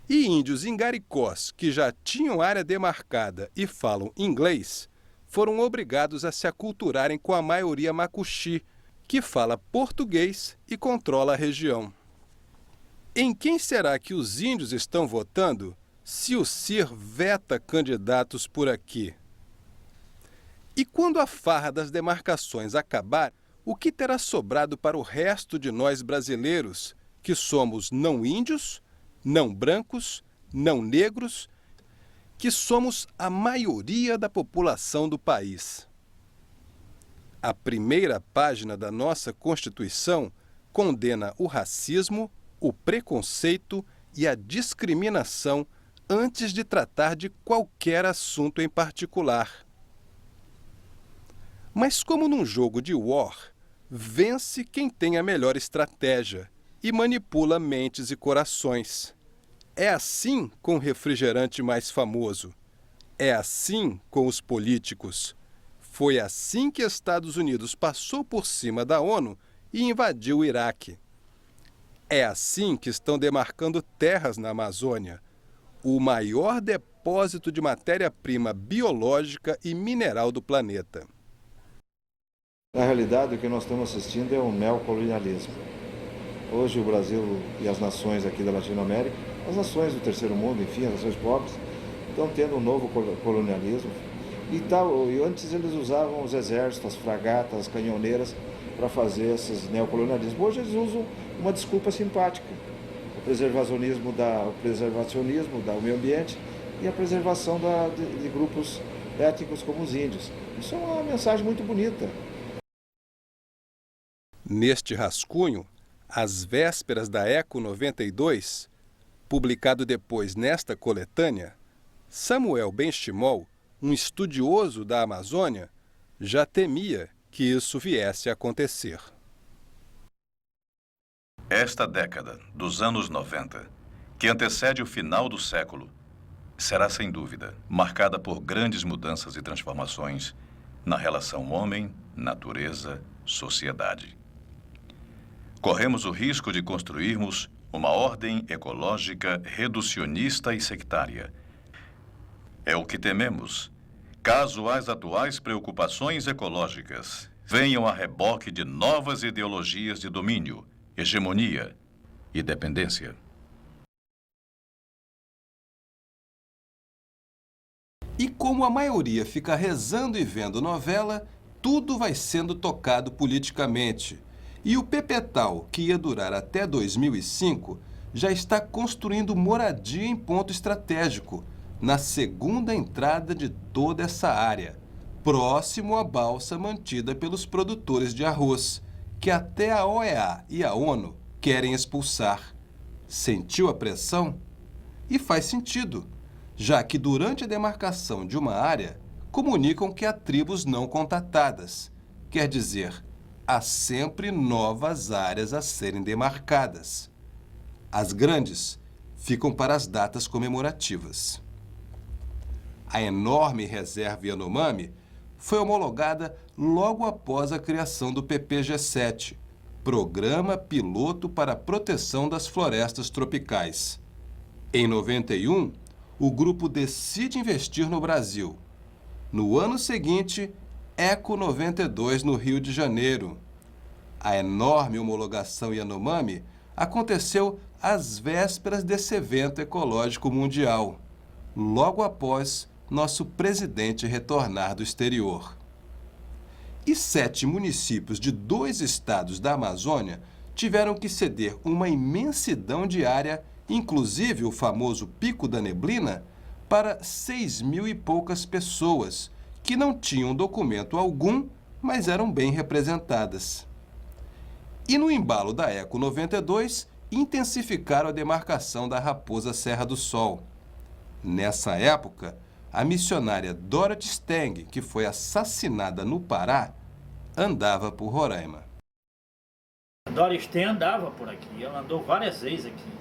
E índios ingaricós, que já tinham área demarcada e falam inglês, foram obrigados a se aculturarem com a maioria macuxi, que fala português e controla a região. Em quem será que os índios estão votando se o CIR veta candidatos por aqui? E quando a farra das demarcações acabar, o que terá sobrado para o resto de nós brasileiros, que somos não índios, não brancos, não negros, que somos a maioria da população do país? A primeira página da nossa Constituição condena o racismo, o preconceito e a discriminação antes de tratar de qualquer assunto em particular. Mas como num jogo de war, vence quem tem a melhor estratégia e manipula mentes e corações. É assim com o refrigerante mais famoso. É assim com os políticos. Foi assim que Estados Unidos passou por cima da ONU e invadiu o Iraque. É assim que estão demarcando terras na Amazônia, o maior depósito de matéria-prima biológica e mineral do planeta. Na realidade, o que nós estamos assistindo é um neocolonialismo. Hoje o Brasil e as nações aqui da Latinoamérica, as nações do terceiro mundo, enfim, as nações pobres, estão tendo um novo colonialismo. E antes eles usavam os exércitos, as fragatas, as canhoneiras para fazer esses neocolonialismos. Hoje eles usam uma desculpa simpática. O preservacionismo do meio ambiente e a preservação de grupos étnicos como os índios. Isso é uma mensagem muito bonita. Neste rascunho, às vésperas da Eco 92, publicado depois nesta coletânea, Samuel Benchimol, um estudioso da Amazônia, já temia que isso viesse a acontecer. Esta década, dos anos 90, que antecede o final do século, será sem dúvida marcada por grandes mudanças e transformações na relação homem-natureza-sociedade. Corremos o risco de construirmos uma ordem ecológica reducionista e sectária. É o que tememos, caso as atuais preocupações ecológicas venham a reboque de novas ideologias de domínio, hegemonia e dependência. E como a maioria fica rezando e vendo novela, tudo vai sendo tocado politicamente. E o Pepetal, que ia durar até 2005, já está construindo moradia em ponto estratégico, na segunda entrada de toda essa área, próximo à balsa mantida pelos produtores de arroz, que até a OEA e a ONU querem expulsar. Sentiu a pressão? E faz sentido, já que durante a demarcação de uma área, comunicam que há tribos não contatadas. Quer dizer, há sempre novas áreas a serem demarcadas. As grandes ficam para as datas comemorativas. A enorme reserva Yanomami foi homologada logo após a criação do PPG-7, Programa Piloto para a Proteção das Florestas Tropicais. Em 91, o grupo decide investir no Brasil. No ano seguinte, Eco 92 no Rio de Janeiro. A enorme homologação Yanomami aconteceu às vésperas desse evento ecológico mundial, logo após nosso presidente retornar do exterior. E 7 municípios de 2 estados da Amazônia tiveram que ceder uma imensidão de área, inclusive o famoso Pico da Neblina, para 6.000 e poucas pessoas, que não tinham documento algum, mas eram bem representadas. E no embalo da Eco 92, intensificaram a demarcação da Raposa Serra do Sol. Nessa época, a missionária Dorothy Stang, que foi assassinada no Pará, andava por Roraima. A Dorothy Stang andava por aqui, ela andou várias vezes aqui.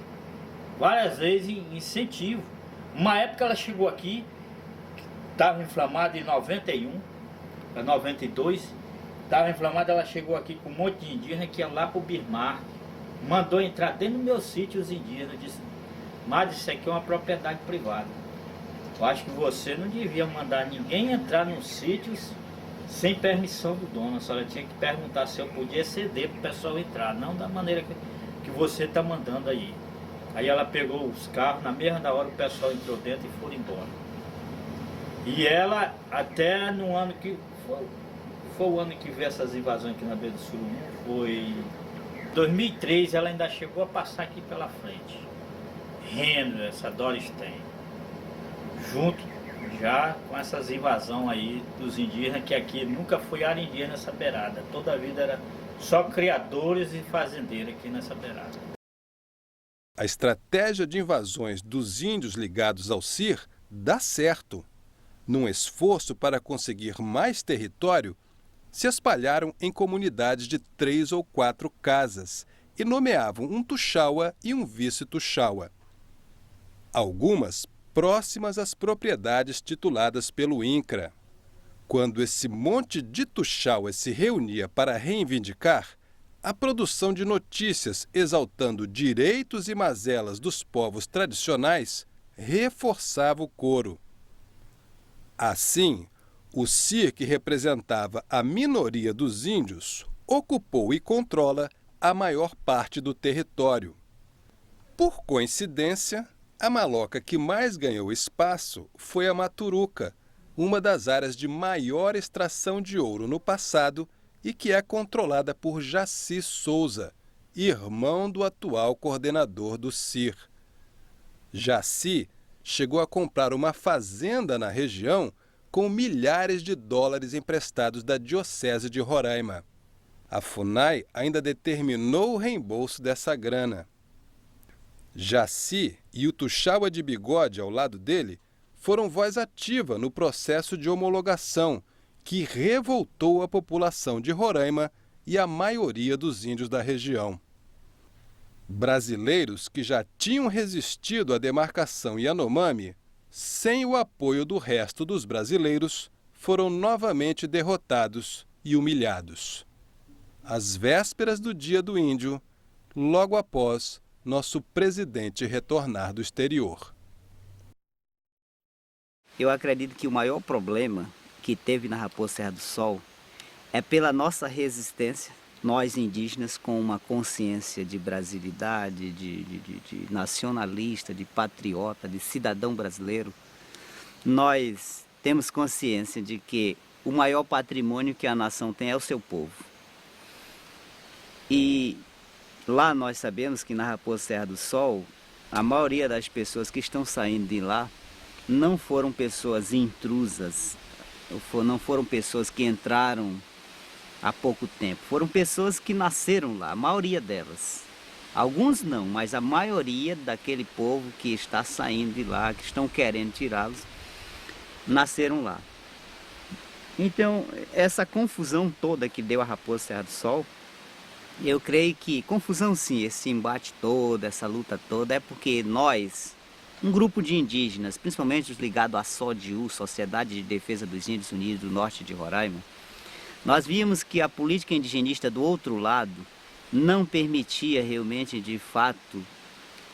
Várias vezes em incentivo. Uma época ela chegou aqui, estava inflamada em 91, para 92, estava inflamada, ela chegou aqui com um monte de indígena que ia lá para o Birmar, mandou entrar dentro do meu sítio os indígenas, disse, mas isso aqui é uma propriedade privada. Eu acho que você não devia mandar ninguém entrar nos sítios sem permissão do dono, a senhora tinha que perguntar se eu podia ceder para o pessoal entrar, não da maneira que você está mandando aí. Aí ela pegou os carros, na mesma hora o pessoal entrou dentro e foram embora. E ela, até no ano que... Foi o ano que veio essas invasões aqui na beira do Surumim, foi 2003, ela ainda chegou a passar aqui pela frente. Rendo, essa Dorothy Stang. Junto já com essas invasões aí dos indígenas, que aqui nunca foi área indígena nessa beirada. Toda a vida era só criadores e fazendeiros aqui nessa beirada. A estratégia de invasões dos índios ligados ao CIR dá certo. Num esforço para conseguir mais território, se espalharam em comunidades de 3 ou 4 casas e nomeavam um tuxaua e um vice-tuxaua. Algumas próximas às propriedades tituladas pelo INCRA. Quando esse monte de tuxaua se reunia para reivindicar, a produção de notícias exaltando direitos e mazelas dos povos tradicionais reforçava o coro. Assim, o CIR, que representava a minoria dos índios, ocupou e controla a maior parte do território. Por coincidência, a maloca que mais ganhou espaço foi a Maturuca, uma das áreas de maior extração de ouro no passado e que é controlada por Jaci Souza, irmão do atual coordenador do CIR. Jaci chegou a comprar uma fazenda na região com milhares de dólares emprestados da Diocese de Roraima. A FUNAI ainda determinou o reembolso dessa grana. Jaci e o tuxaua de bigode ao lado dele foram voz ativa no processo de homologação, que revoltou a população de Roraima e a maioria dos índios da região. Brasileiros que já tinham resistido à demarcação Yanomami, sem o apoio do resto dos brasileiros, foram novamente derrotados e humilhados. Às vésperas do Dia do Índio, logo após nosso presidente retornar do exterior. Eu acredito que o maior problema que teve na Raposa Serra do Sol é pela nossa resistência, nós indígenas com uma consciência de brasilidade, de nacionalista, de patriota, de cidadão brasileiro, nós temos consciência de que o maior patrimônio que a nação tem é o seu povo. E lá nós sabemos que na Raposa Serra do Sol, a maioria das pessoas que estão saindo de lá não foram pessoas intrusas, não foram pessoas que entraram há pouco tempo, foram pessoas que nasceram lá, a maioria delas. Alguns não, mas a maioria daquele povo que está saindo de lá, que estão querendo tirá-los, nasceram lá. Então, essa confusão toda que deu a Raposa Serra do Sol, eu creio que, confusão sim, esse embate todo, essa luta toda, é porque nós, um grupo de indígenas, principalmente os ligados à SODIU, Sociedade de Defesa dos Índios Unidos do Norte de Roraima, nós vimos que a política indigenista do outro lado não permitia realmente, de fato,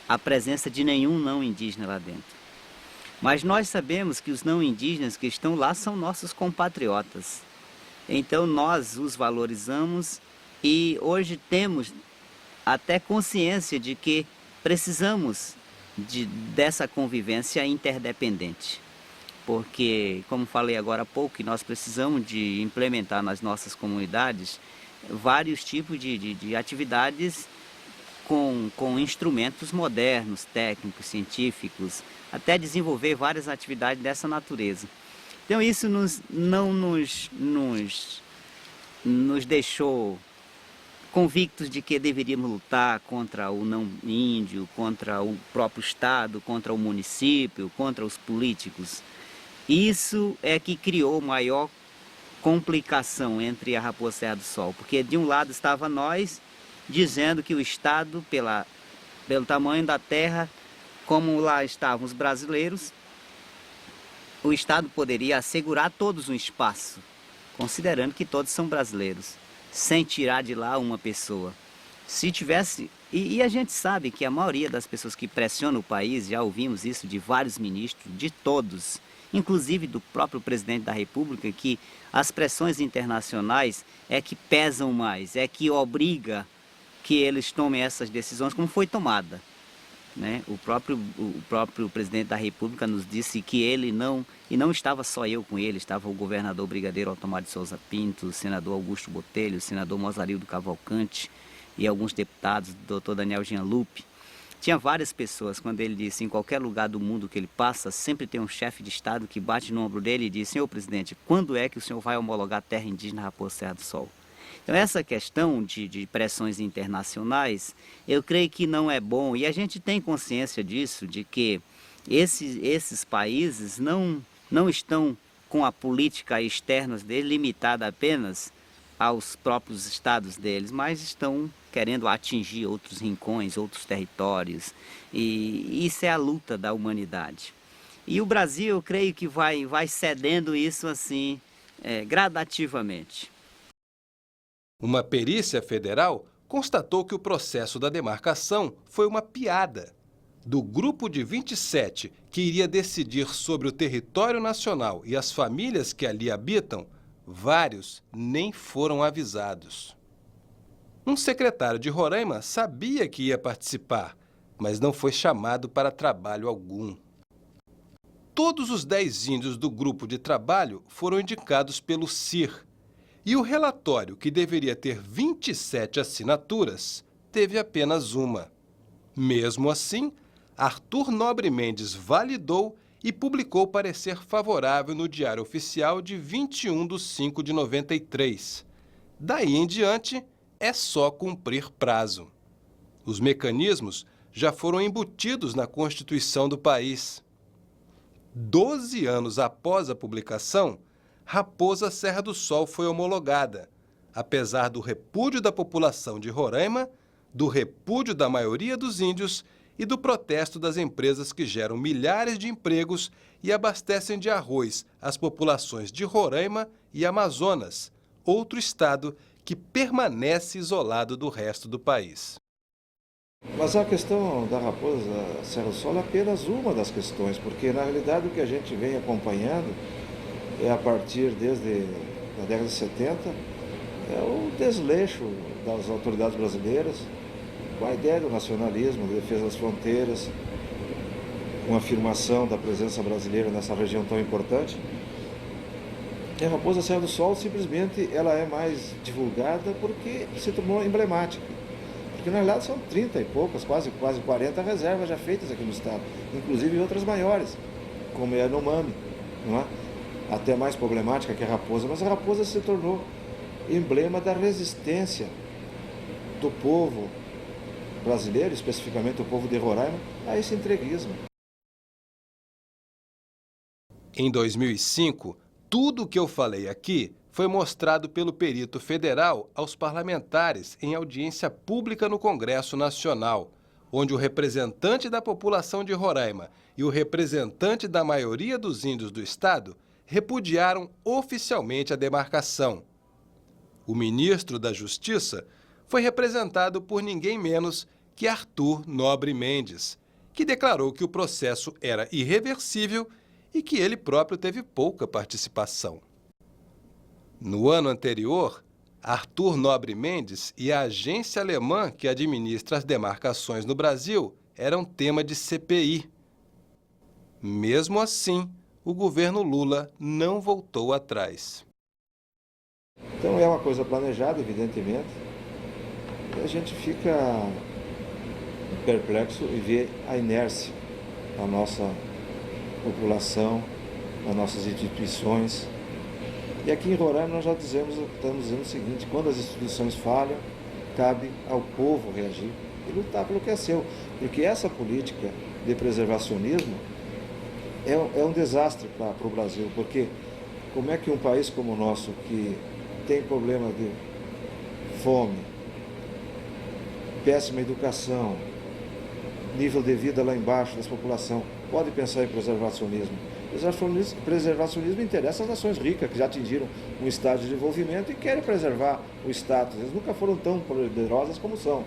a presença de nenhum não indígena lá dentro. Mas nós sabemos que os não indígenas que estão lá são nossos compatriotas. Então nós os valorizamos e hoje temos até consciência de que precisamos dessa convivência interdependente. Porque, como falei agora há pouco, nós precisamos de implementar nas nossas comunidades vários tipos de atividades com instrumentos modernos, técnicos, científicos, até desenvolver várias atividades dessa natureza. Então isso não nos deixou convictos de que deveríamos lutar contra o não índio, contra o próprio Estado, contra o município, contra os políticos. Isso é que criou maior complicação entre a Raposa Serra do Sol, porque de um lado estava nós dizendo que o Estado, pelo tamanho da terra, como lá estavam os brasileiros, o Estado poderia assegurar todos um espaço, considerando que todos são brasileiros, sem tirar de lá uma pessoa. Se tivesse... E a gente sabe que a maioria das pessoas que pressionam o país, já ouvimos isso de vários ministros, de todos, inclusive do próprio presidente da República, que as pressões internacionais é que pesam mais, é que obriga que eles tomem essas decisões como foi tomada. Né? O próprio presidente da República nos disse que ele não, e não estava só eu com ele, estava o governador Brigadeiro Altomar de Souza Pinto, o senador Augusto Botelho, o senador Mozarildo Cavalcante e alguns deputados, o doutor Daniel Gianlupe. Tinha várias pessoas, quando ele disse, em qualquer lugar do mundo que ele passa, sempre tem um chefe de Estado que bate no ombro dele e diz: senhor presidente, quando é que o senhor vai homologar a terra indígena Raposa Serra do Sol? Então essa questão de pressões internacionais, eu creio que não é bom, e a gente tem consciência disso, de que esses países não estão com a política externa deles limitada apenas aos próprios estados deles, mas estão querendo atingir outros rincões, outros territórios, e isso é a luta da humanidade. E o Brasil, eu creio que vai cedendo isso assim, gradativamente. Uma perícia federal constatou que o processo da demarcação foi uma piada. Do grupo de 27 que iria decidir sobre o território nacional e as famílias que ali habitam, vários nem foram avisados. Um secretário de Roraima sabia que ia participar, mas não foi chamado para trabalho algum. Todos os 10 índios do grupo de trabalho foram indicados pelo CIR, e o relatório, que deveria ter 27 assinaturas, teve apenas uma. Mesmo assim, Arthur Nobre Mendes validou e publicou parecer favorável no Diário Oficial de 21/5 de 93. Daí em diante, é só cumprir prazo. Os mecanismos já foram embutidos na Constituição do país. 12 anos após a publicação, Raposa Serra do Sol foi homologada, apesar do repúdio da população de Roraima, do repúdio da maioria dos índios e do protesto das empresas que geram milhares de empregos e abastecem de arroz as populações de Roraima e Amazonas, outro estado que permanece isolado do resto do país. Mas a questão da Raposa Serra do Sol é apenas uma das questões, porque na realidade o que a gente vem acompanhando é a partir desde a década de 70, é o desleixo das autoridades brasileiras com a ideia do nacionalismo, da defesa das fronteiras. uma afirmação da presença brasileira nessa região tão importante. E a Raposa Serra do Sol, simplesmente, ela é mais divulgada porque se tornou emblemática. Porque, na realidade, são 30 e poucas, quase 40 reservas já feitas aqui no estado, inclusive outras maiores, como é a Yanomami, não é? Até mais problemática que a raposa, mas a raposa se tornou emblema da resistência do povo brasileiro, especificamente o povo de Roraima, a esse entreguismo. Em 2005, tudo o que eu falei aqui foi mostrado pelo perito federal aos parlamentares em audiência pública no Congresso Nacional, onde o representante da população de Roraima e o representante da maioria dos índios do estado repudiaram oficialmente a demarcação. O ministro da Justiça foi representado por ninguém menos que Arthur Nobre Mendes, que declarou que o processo era irreversível e que ele próprio teve pouca participação. No ano anterior, Arthur Nobre Mendes e a agência alemã que administra as demarcações no Brasil eram tema de CPI. Mesmo assim, o governo Lula não voltou atrás. Então é uma coisa planejada, evidentemente, e a gente fica perplexo e vê a inércia da nossa população, das nossas instituições. E aqui em Roraima nós já estamos dizendo o seguinte: quando as instituições falham, cabe ao povo reagir e lutar pelo que é seu. Porque essa política de preservacionismo é um desastre para o Brasil, porque como é que um país como o nosso, que tem problema de fome, péssima educação, nível de vida lá embaixo da população, pode pensar em preservacionismo? Preservacionismo interessa às nações ricas, que já atingiram um estágio de desenvolvimento e querem preservar o status. Eles nunca foram tão poderosas como são.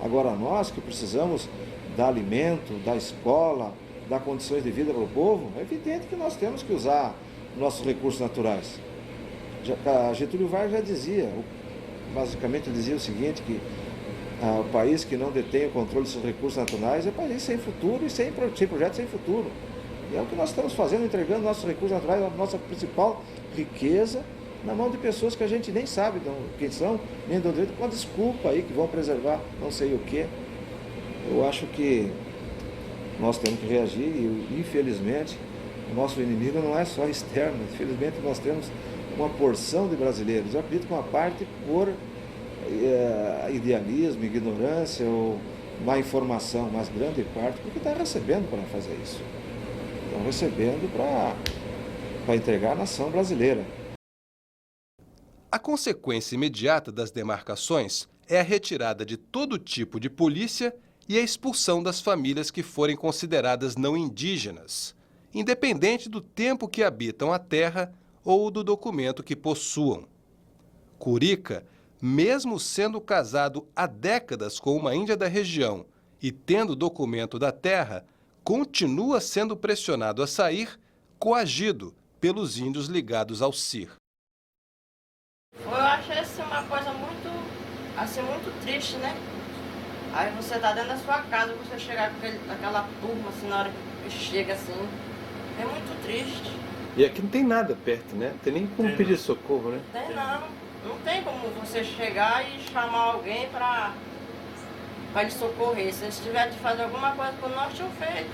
Agora nós, que precisamos dar alimento, dar escola, dar condições de vida para o povo, é evidente que nós temos que usar nossos recursos naturais. Getúlio Vargas já dizia, basicamente ele dizia o seguinte, que o país que não detém o controle dos seus recursos naturais é um país sem futuro e sem projeto, sem futuro. E é o que nós estamos fazendo, entregando nossos recursos naturais, a nossa principal riqueza, na mão de pessoas que a gente nem sabe quem são, nem do direito, com a desculpa aí que vão preservar não sei o quê. Eu acho que nós temos que reagir e, infelizmente, o nosso inimigo não é só externo. Infelizmente, nós temos uma porção de brasileiros, eu acredito que uma parte por idealismo, ignorância ou má informação, mas grande parte porque está recebendo para fazer isso. Estão recebendo para entregar a nação brasileira. A consequência imediata das demarcações é a retirada de todo tipo de polícia e a expulsão das famílias que forem consideradas não indígenas, independente do tempo que habitam a terra ou do documento que possuam. Curica, mesmo sendo casado há décadas com uma índia da região e tendo documento da terra, continua sendo pressionado a sair, coagido pelos índios ligados ao CIR. Eu achei isso uma coisa muito triste, né? Aí você tá dentro da sua casa, você chegar com aquela turma, assim, na hora que chega assim, é muito triste. E aqui não tem nada perto, né? Não tem nem como pedir socorro, né? Não tem como você chegar e chamar alguém para lhe socorrer. Se eles tiverem de fazer alguma coisa por nós, tinham feito.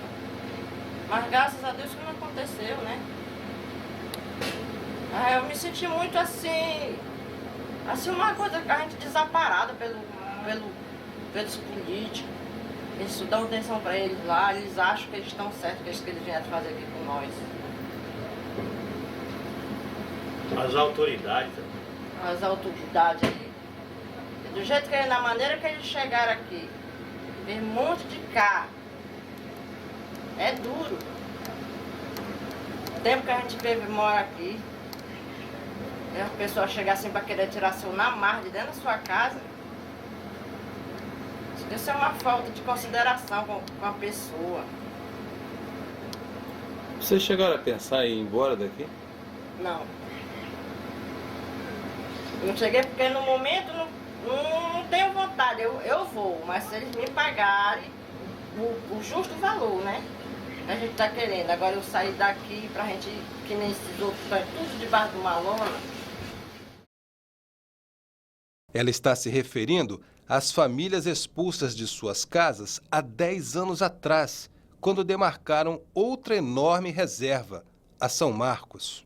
Mas graças a Deus que não aconteceu, né? Aí eu me senti muito assim uma coisa que a gente desamparada pelos políticos. Eles dão atenção para eles lá, eles acham que eles estão certos, que é isso que eles vieram fazer aqui com nós. As autoridades também. As autoridades aí. Do jeito que da maneira que eles chegaram aqui, ver um monte de carro. É duro. O tempo que a gente mora aqui, né, a pessoa chegar assim para querer tirar seu namar de dentro da sua casa. Isso é uma falta de consideração com a pessoa. Vocês chegaram a pensar em ir embora daqui? Não. Não cheguei porque no momento não tenho vontade, eu vou, mas se eles me pagarem o justo valor, né? A gente tá querendo. Agora eu sair daqui pra gente, que nem esses outros, tá tudo debaixo de uma lona. Ela está se referindo às famílias expulsas de suas casas há 10 anos atrás, quando demarcaram outra enorme reserva, a São Marcos.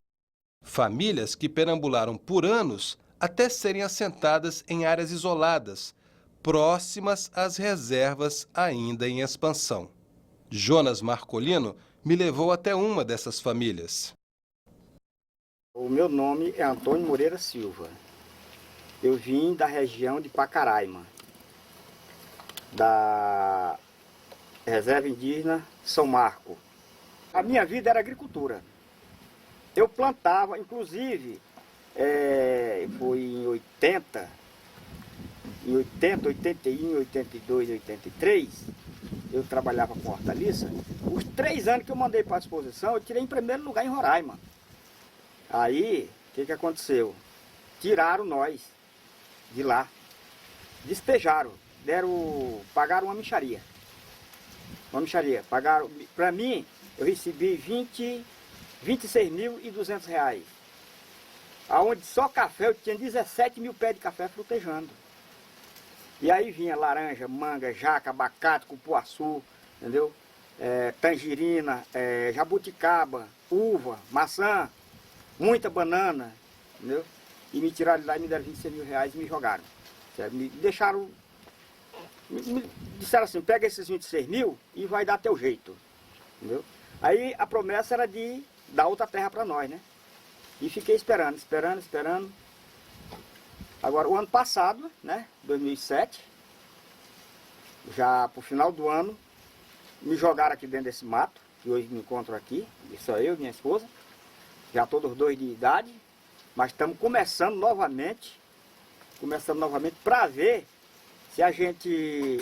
Famílias que perambularam por anos até serem assentadas em áreas isoladas, próximas às reservas ainda em expansão. Jonas Marcolino me levou até uma dessas famílias. O meu nome é Antônio Moreira Silva. Eu vim da região de Pacaraima, da Reserva Indígena São Marco. A minha vida era agricultura. Eu plantava, inclusive, foi em 80, 81, 82, 83, eu trabalhava com hortaliça. Os 3 anos que eu mandei para a exposição, eu tirei em primeiro lugar em Roraima. Aí, o que aconteceu? Tiraram nós de lá, despejaram, pagaram uma mixaria. Pagaram, para mim, eu recebi R$26.200. Aonde só café, eu tinha 17 mil pés de café frutejando. E aí vinha laranja, manga, jaca, abacate, cupuaçu, entendeu? Tangerina, jabuticaba, uva, maçã, muita banana, entendeu? E me tiraram de lá e me deram R$26 mil e me jogaram. Me deixaram, me disseram assim, pega esses 26 mil e vai dar teu jeito, entendeu? Aí a promessa era de dar outra terra para nós, né? E fiquei esperando. Agora, o ano passado, né, 2007, já pro final do ano, me jogaram aqui dentro desse mato, que hoje me encontro aqui, só eu e minha esposa, já todos os 2 de idade, mas estamos começando novamente para ver se a gente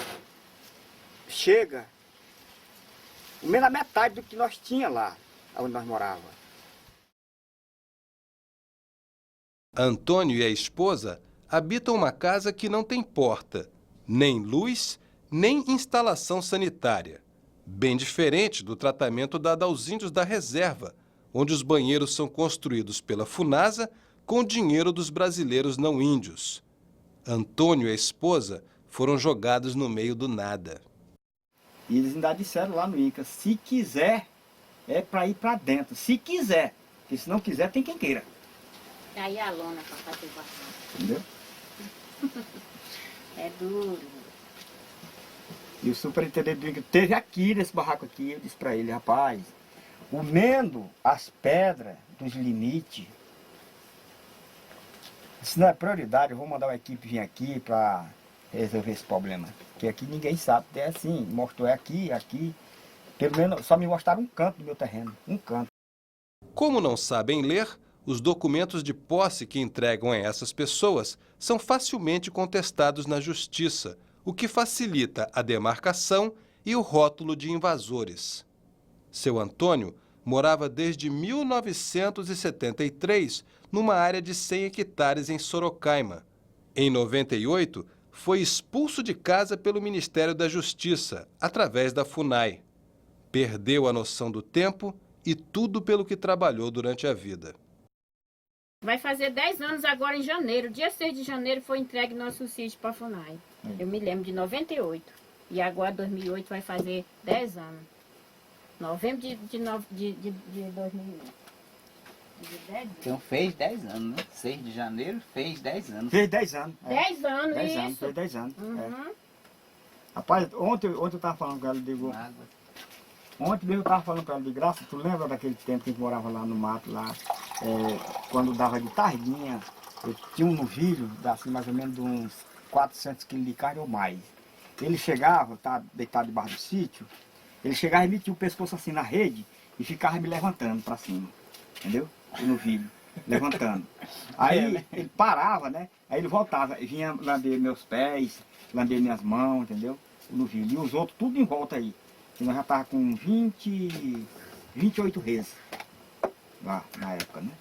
chega menos na metade do que nós tínhamos lá, onde nós morávamos. Antônio e a esposa habitam uma casa que não tem porta, nem luz, nem instalação sanitária. Bem diferente do tratamento dado aos índios da reserva, onde os banheiros são construídos pela Funasa com dinheiro dos brasileiros não índios. Antônio e a esposa foram jogados no meio do nada. E eles ainda disseram lá no INCA, se quiser, é para ir para dentro. Se quiser, porque se não quiser, tem quem queira. Aí a lona para fazer bastante. Entendeu? É duro. E o superintendente do INCA esteve aqui nesse barraco aqui, eu disse para ele, rapaz, comendo as pedras dos limites, isso não é prioridade, eu vou mandar uma equipe vir aqui para resolver esse problema. Porque aqui ninguém sabe, é assim, mostrou aqui, pelo menos só me mostraram um canto do meu terreno, um canto. Como não sabem ler, os documentos de posse que entregam a essas pessoas são facilmente contestados na justiça, o que facilita a demarcação e o rótulo de invasores. Seu Antônio morava desde 1973 numa área de 100 hectares em Sorocaima. Em 98, foi expulso de casa pelo Ministério da Justiça, através da FUNAI. Perdeu a noção do tempo e tudo pelo que trabalhou durante a vida. Vai fazer 10 anos agora em janeiro. Dia 6 de janeiro foi entregue nosso sítio para a FUNAI. Eu me lembro de 98. E agora 2008 vai fazer 10 anos. Novembro de 2008. Então fez 10 anos, né? 6 de janeiro fez 10 anos. Fez 10 anos. 10 anos, 10 isso. anos, fez 10 anos. Uhum. Rapaz, ontem eu estava falando com ela, digo... Ontem mesmo eu estava falando com ela de graça, tu lembra daquele tempo que a gente morava lá no mato, lá, quando dava de tardinha, eu tinha um novilho, assim, mais ou menos de uns 400 quilos de carne ou mais. Ele chegava, tá deitado debaixo do sítio, ele chegava e metia o pescoço assim na rede e ficava me levantando para cima, entendeu? O novilho, levantando. Aí ele parava, né? Aí ele voltava, e vinha lamber meus pés, lamber minhas mãos, entendeu? O novilho. E os outros tudo em volta aí. E nós já estávamos com 28 reses lá na época, né?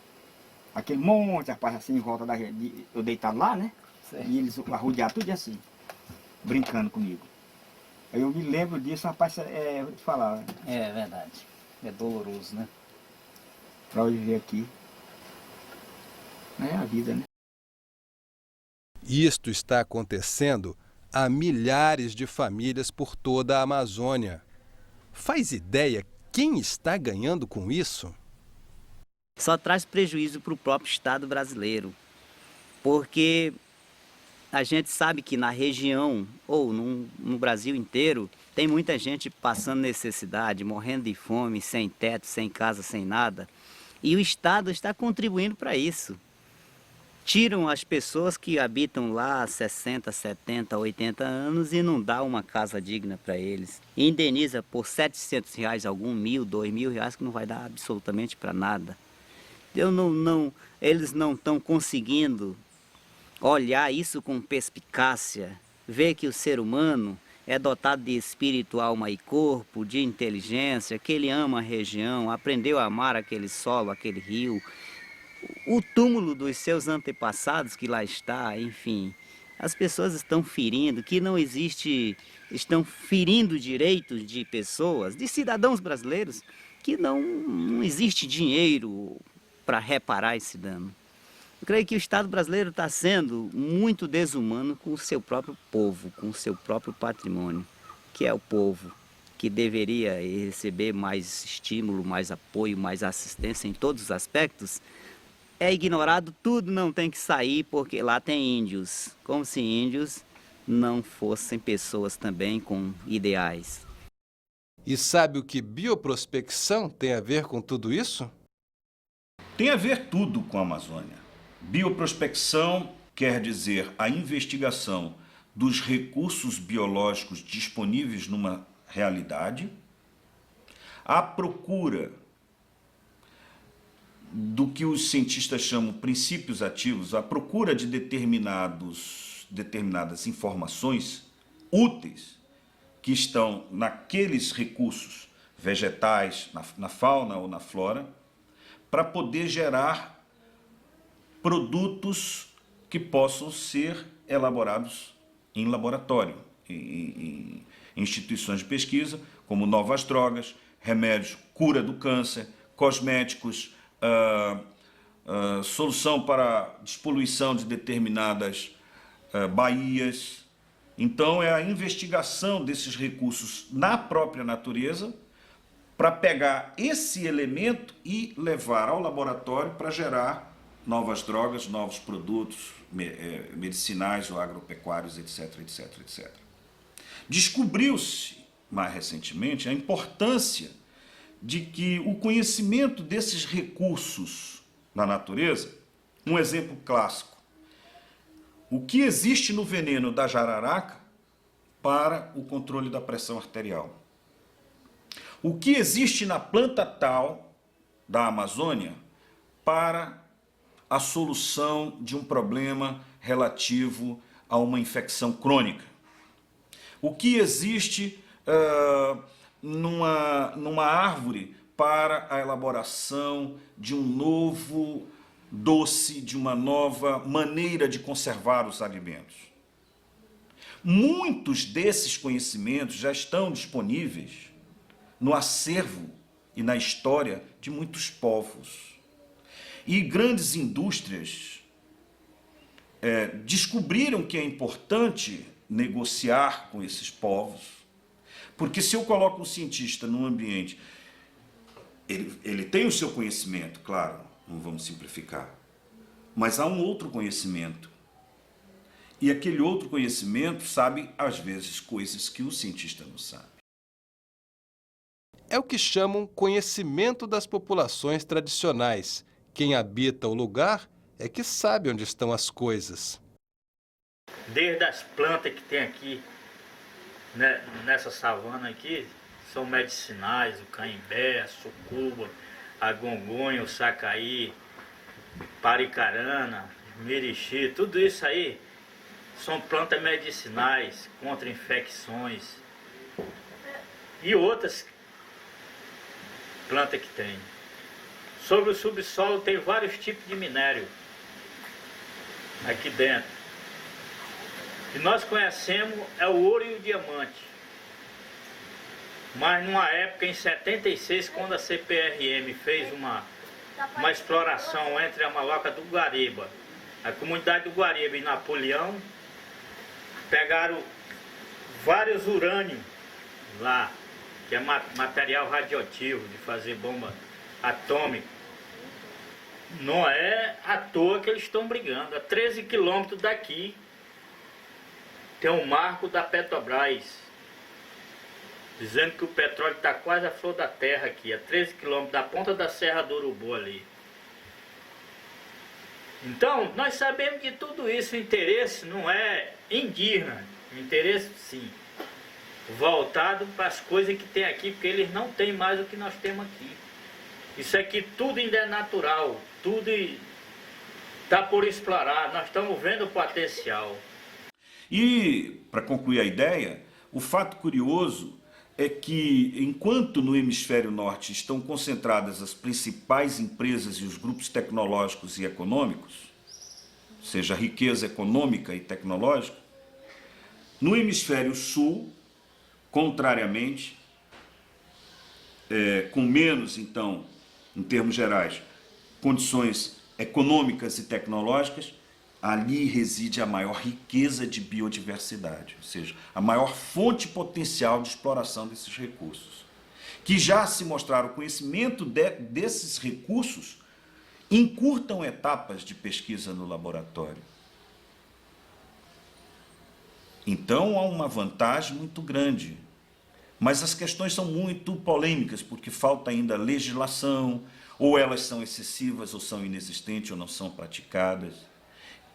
Aquele monte, rapaz, assim, em volta da rede, eu deitado lá, né? Certo. E eles arrodearam tudo assim, brincando comigo. Aí eu me lembro disso, rapaz, eu vou te falar. É verdade. É doloroso, né? Para viver aqui. É a vida, né? Isto está acontecendo a milhares de famílias por toda a Amazônia. Faz ideia quem está ganhando com isso? Só traz prejuízo para o próprio Estado brasileiro, porque a gente sabe que na região, ou no Brasil inteiro, tem muita gente passando necessidade, morrendo de fome, sem teto, sem casa, sem nada, e o Estado está contribuindo para isso. Tiram as pessoas que habitam lá há 60, 70, 80 anos e não dá uma casa digna para eles. E indeniza por R$700, algum R$1.000, R$2.000, que não vai dar absolutamente para nada. Eles não estão conseguindo olhar isso com perspicácia, ver que o ser humano é dotado de espírito, alma e corpo, de inteligência, que ele ama a região, aprendeu a amar aquele solo, aquele rio, o túmulo dos seus antepassados que lá está, enfim. As pessoas estão ferindo, que não existe, estão ferindo direitos de pessoas, de cidadãos brasileiros, que não existe dinheiro para reparar esse dano. Eu creio que o Estado brasileiro está sendo muito desumano com o seu próprio povo, com o seu próprio patrimônio, que é o povo, que deveria receber mais estímulo, mais apoio, mais assistência em todos os aspectos. É ignorado, tudo não tem que sair porque lá tem índios, como se índios não fossem pessoas também com ideais. E sabe o que bioprospecção tem a ver com tudo isso? Tem a ver tudo com a Amazônia. Bioprospecção quer dizer a investigação dos recursos biológicos disponíveis numa realidade, a procura do que os cientistas chamam princípios ativos, a procura de determinadas informações úteis que estão naqueles recursos vegetais, na fauna ou na flora, para poder gerar produtos que possam ser elaborados em laboratório, em instituições de pesquisa, como novas drogas, remédios, cura do câncer, cosméticos, solução para despoluição de determinadas baías. Então, é a investigação desses recursos na própria natureza para pegar esse elemento e levar ao laboratório para gerar novas drogas, novos produtos medicinais ou agropecuários, etc, etc, etc. Descobriu-se, mais recentemente, a importância de que o conhecimento desses recursos na natureza, um exemplo clássico, o que existe no veneno da jararaca para o controle da pressão arterial. O que existe na planta tal da Amazônia para a solução de um problema relativo a uma infecção crônica. O que existe numa árvore para a elaboração de um novo doce, de uma nova maneira de conservar os alimentos. Muitos desses conhecimentos já estão disponíveis no acervo e na história de muitos povos. E grandes indústrias descobriram que é importante negociar com esses povos, porque se eu coloco um cientista num ambiente, ele tem o seu conhecimento, claro, não vamos simplificar, mas há um outro conhecimento. E aquele outro conhecimento sabe, às vezes, coisas que o cientista não sabe. É o que chamam conhecimento das populações tradicionais. Quem habita o lugar é que sabe onde estão as coisas. Desde as plantas que tem aqui, né, nessa savana aqui, são medicinais, o caimbé, a sucuba, a gongonha, o sacaí, paricarana, merixi, tudo isso aí são plantas medicinais contra infecções e outras plantas que tem. Sobre o subsolo tem vários tipos de minério aqui dentro. E nós conhecemos é o ouro e o diamante. Mas numa época, em 76, quando a CPRM fez uma exploração entre a maloca do Guariba, a comunidade do Guariba e Napoleão, pegaram vários urânio lá, que é material radioativo de fazer bomba atômica. Não é à toa que eles estão brigando. A 13 quilômetros daqui tem um marco da Petrobras, dizendo que o petróleo está quase a flor da terra aqui, a 13 quilômetros da ponta da Serra do Urubu ali. Então, nós sabemos que tudo isso, o interesse não é indígena, o interesse sim, voltado para as coisas que tem aqui, porque eles não têm mais o que nós temos aqui. Isso aqui tudo ainda é natural, tudo está por explorar, nós estamos vendo o potencial. E, para concluir a ideia, o fato curioso é que, enquanto no hemisfério norte estão concentradas as principais empresas e os grupos tecnológicos e econômicos, ou seja, a riqueza econômica e tecnológica, no hemisfério sul, contrariamente, com menos, então, em termos gerais, condições econômicas e tecnológicas, ali reside a maior riqueza de biodiversidade, ou seja, a maior fonte potencial de exploração desses recursos, que já se mostraram o conhecimento desses recursos encurtam etapas de pesquisa no laboratório. Então há uma vantagem muito grande, mas as questões são muito polêmicas, porque falta ainda legislação, ou elas são excessivas, ou são inexistentes, ou não são praticadas.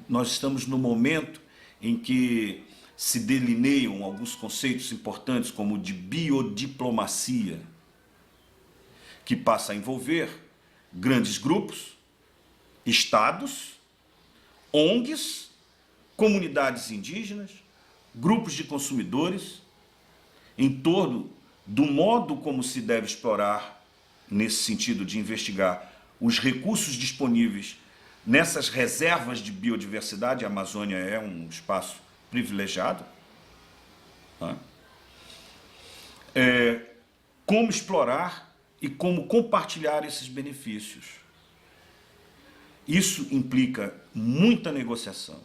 Nós estamos no momento em que se delineiam alguns conceitos importantes, como o de biodiplomacia, que passa a envolver grandes grupos, estados, ONGs, comunidades indígenas, grupos de consumidores, em torno do modo como se deve explorar, nesse sentido de investigar os recursos disponíveis nessas reservas de biodiversidade. A Amazônia é um espaço privilegiado. Como explorar e como compartilhar esses benefícios. Isso implica muita negociação,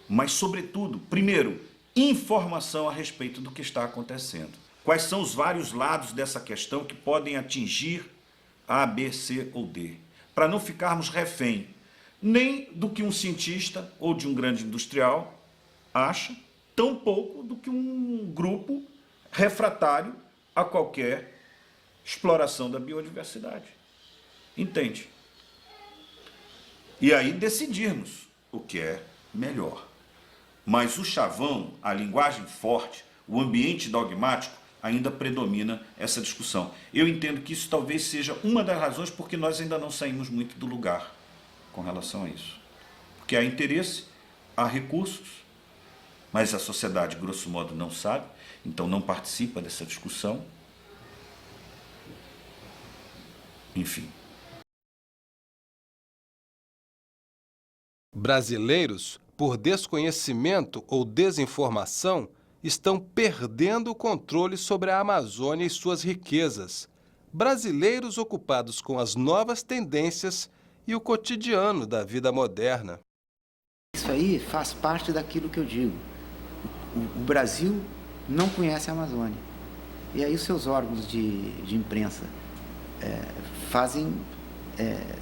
mas, sobretudo, primeiro, informação a respeito do que está acontecendo. Quais são os vários lados dessa questão que podem atingir A, B, C ou D, para não ficarmos refém nem do que um cientista ou de um grande industrial acha, tampouco do que um grupo refratário a qualquer exploração da biodiversidade. Entende? E aí decidirmos o que é melhor. Mas o chavão, a linguagem forte, o ambiente dogmático, ainda predomina essa discussão. Eu entendo que isso talvez seja uma das razões porque nós ainda não saímos muito do lugar com relação a isso. Porque há interesse, há recursos, mas a sociedade, grosso modo, não sabe, então não participa dessa discussão. Enfim. Brasileiros, por desconhecimento ou desinformação, estão perdendo o controle sobre a Amazônia e suas riquezas. Brasileiros ocupados com as novas tendências e o cotidiano da vida moderna. Isso aí faz parte daquilo que eu digo. O Brasil não conhece a Amazônia. E aí os seus órgãos de imprensa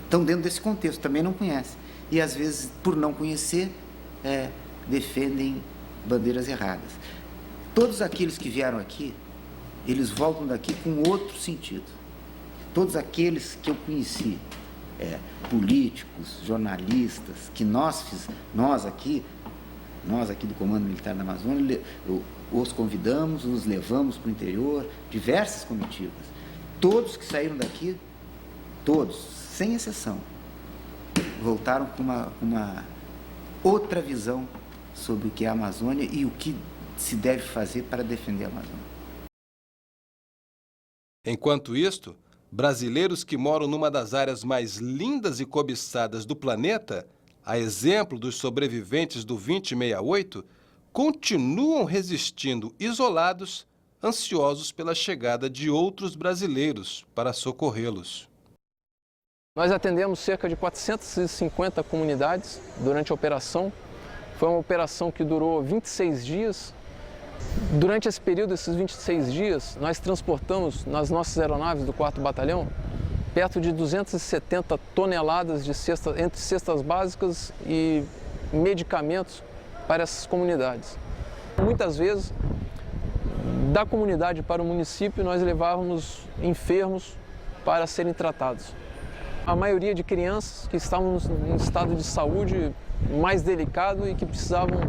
estão dentro desse contexto, também não conhecem. E às vezes, por não conhecer, defendem bandeiras erradas. Todos aqueles que vieram aqui, eles voltam daqui com outro sentido. Todos aqueles que eu conheci, políticos, jornalistas, que nós aqui do Comando Militar da Amazônia, os convidamos, os levamos para o interior, diversas comitivas. Todos que saíram daqui, todos, sem exceção, voltaram com uma outra visão sobre o que é a Amazônia e o que se deve fazer para defender a Amazônia. Enquanto isto, brasileiros que moram numa das áreas mais lindas e cobiçadas do planeta, a exemplo dos sobreviventes do 2068, continuam resistindo isolados ansiosos pela chegada de outros brasileiros para socorrê-los. Nós atendemos cerca de 450 comunidades durante a operação. Foi uma operação que durou 26 dias. Durante esse período, esses 26 dias, nós transportamos nas nossas aeronaves do 4º Batalhão perto de 270 toneladas de cestas, entre cestas básicas e medicamentos para essas comunidades. Muitas vezes, da comunidade para o município, nós levávamos enfermos para serem tratados. A maioria de crianças que estavam em estado de saúde mais delicado e que precisavam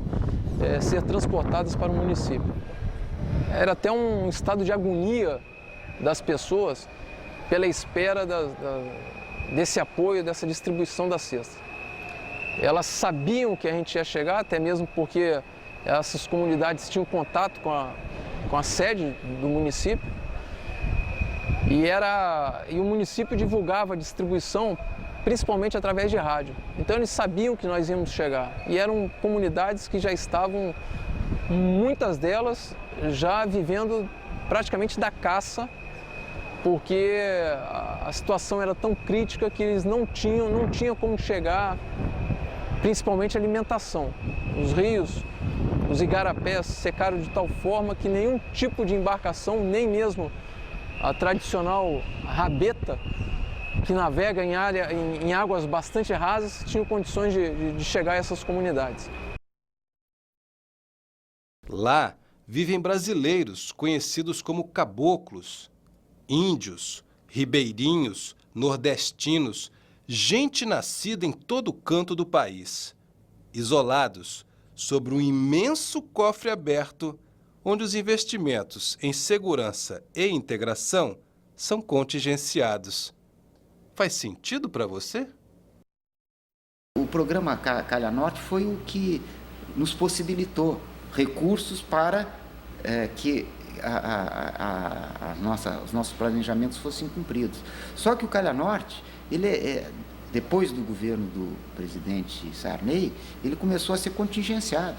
ser transportadas para o município. Era até um estado de agonia das pessoas pela espera desse apoio, dessa distribuição da cesta. Elas sabiam que a gente ia chegar, até mesmo porque essas comunidades tinham contato com a sede do município. E o município divulgava a distribuição principalmente através de rádio. Então eles sabiam que nós íamos chegar. E eram comunidades que já estavam, muitas delas, já vivendo praticamente da caça, porque a situação era tão crítica que eles não tinham como chegar, principalmente alimentação. Os rios, os igarapés secaram de tal forma que nenhum tipo de embarcação, nem mesmo a tradicional rabeta, que navega em águas bastante rasas, tinham condições de chegar a essas comunidades. Lá vivem brasileiros conhecidos como caboclos, índios, ribeirinhos, nordestinos, gente nascida em todo canto do país, isolados sobre um imenso cofre aberto onde os investimentos em segurança e integração são contingenciados. Faz sentido para você? O programa Calha Norte foi o que nos possibilitou recursos para que os nossos planejamentos fossem cumpridos. Só que o Calha Norte, depois do governo do presidente Sarney, ele começou a ser contingenciado.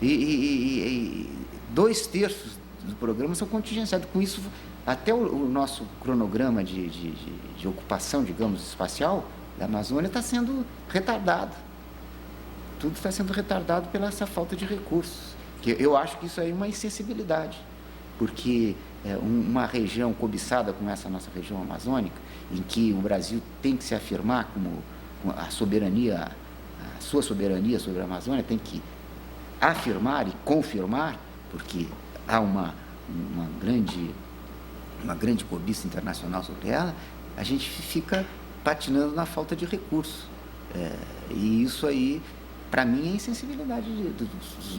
E 2/3 do programa são contingenciados. Com isso, até o nosso cronograma de ocupação, digamos, espacial da Amazônia está sendo retardado. Tudo está sendo retardado pela essa falta de recursos. Que eu acho que isso aí é uma insensibilidade, porque uma região cobiçada como essa nossa região amazônica, em que o Brasil tem que se afirmar como a soberania, a sua soberania sobre a Amazônia, tem que afirmar e confirmar, porque há uma grande cobiça internacional sobre ela, a gente fica patinando na falta de recursos. E isso aí, para mim, é insensibilidade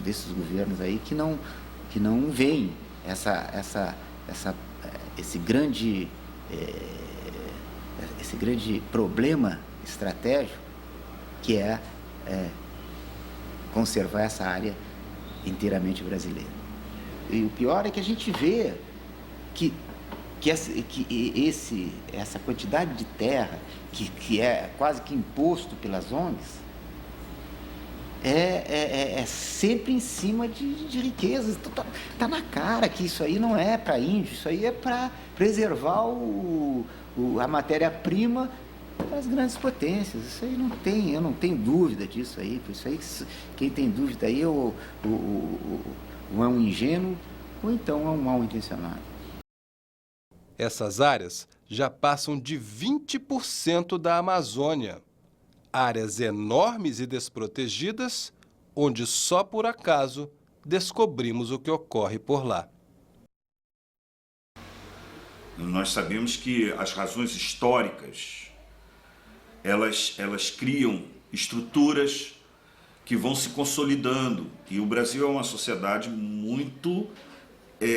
desses governos aí que não veem esse grande problema estratégico que é conservar essa área inteiramente brasileira. E o pior é que a gente vê que essa quantidade de terra que é quase que imposto pelas ONGs é sempre em cima de riquezas. Tá na cara que isso aí não é para índio, isso aí é para preservar a matéria-prima das grandes potências. Isso aí eu não tenho dúvida disso aí. Por isso aí, quem tem dúvida aí ou é um ingênuo ou então é um mal intencionado. Essas áreas já passam de 20% da Amazônia. Áreas enormes e desprotegidas, onde só por acaso descobrimos o que ocorre por lá. Nós sabemos que as razões históricas, elas criam estruturas que vão se consolidando. E o Brasil é uma sociedade muito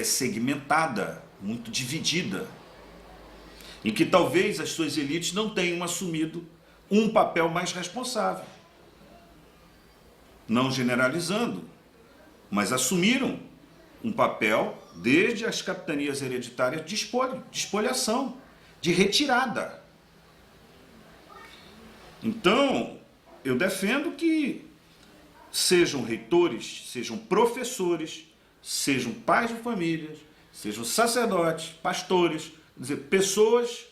segmentada, muito dividida, em que talvez as suas elites não tenham assumido um papel mais responsável. Não generalizando, mas assumiram um papel, desde as capitanias hereditárias, de espoliação, de retirada. Então, eu defendo que sejam reitores, sejam professores, sejam pais de famílias, sejam sacerdotes, pastores, quer dizer, pessoas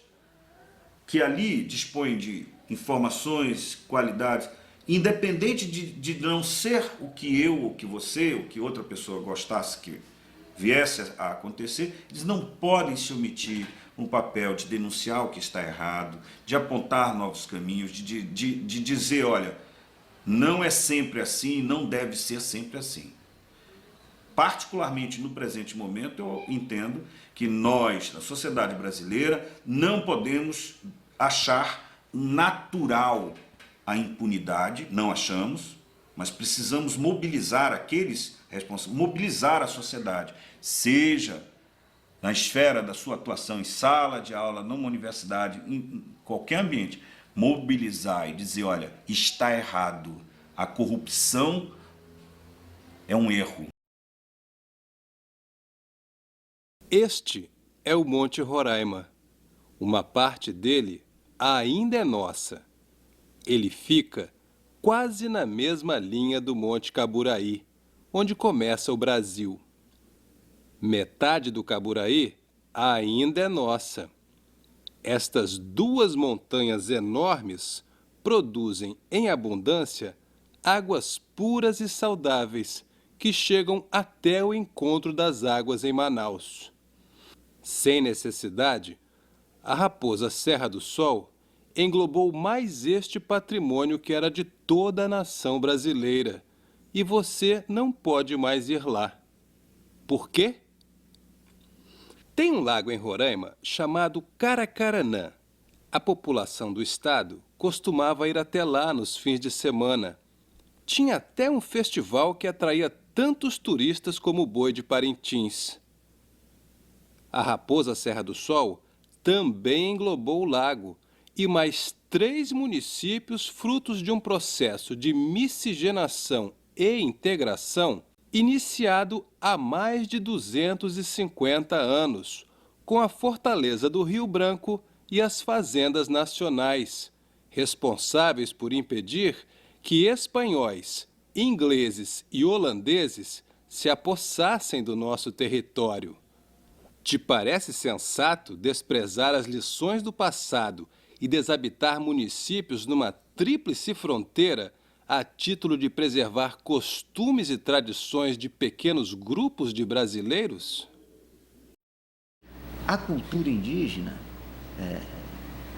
que ali dispõem de informações, qualidades, independente de não ser o que eu, o que você, o que outra pessoa gostasse que viesse a acontecer, eles não podem se omitir um papel de denunciar o que está errado, de apontar novos caminhos, de dizer, olha, não é sempre assim, não deve ser sempre assim. Particularmente no presente momento, eu entendo que nós, na sociedade brasileira, não podemos achar natural a impunidade, não achamos, mas precisamos mobilizar aqueles responsáveis, mobilizar a sociedade, seja na esfera da sua atuação em sala de aula, numa universidade, em qualquer ambiente, mobilizar e dizer, olha, está errado, a corrupção é um erro. Este é o Monte Roraima. Uma parte dele ainda é nossa. Ele fica quase na mesma linha do Monte Caburaí, onde começa o Brasil. Metade do Caburaí ainda é nossa. Estas duas montanhas enormes produzem em abundância águas puras e saudáveis que chegam até o encontro das águas em Manaus. Sem necessidade, a Raposa Serra do Sol englobou mais este patrimônio que era de toda a nação brasileira, e você não pode mais ir lá. Por quê? Tem um lago em Roraima chamado Caracaranã. A população do estado costumava ir até lá nos fins de semana. Tinha até um festival que atraía tantos turistas como o Boi de Parintins. A Raposa Serra do Sol também englobou o lago e mais 3 municípios frutos de um processo de miscigenação e integração iniciado há mais de 250 anos, com a fortaleza do Rio Branco e as fazendas nacionais, responsáveis por impedir que espanhóis, ingleses e holandeses se apossassem do nosso território. Te parece sensato desprezar as lições do passado e desabitar municípios numa tríplice fronteira a título de preservar costumes e tradições de pequenos grupos de brasileiros? A cultura indígena,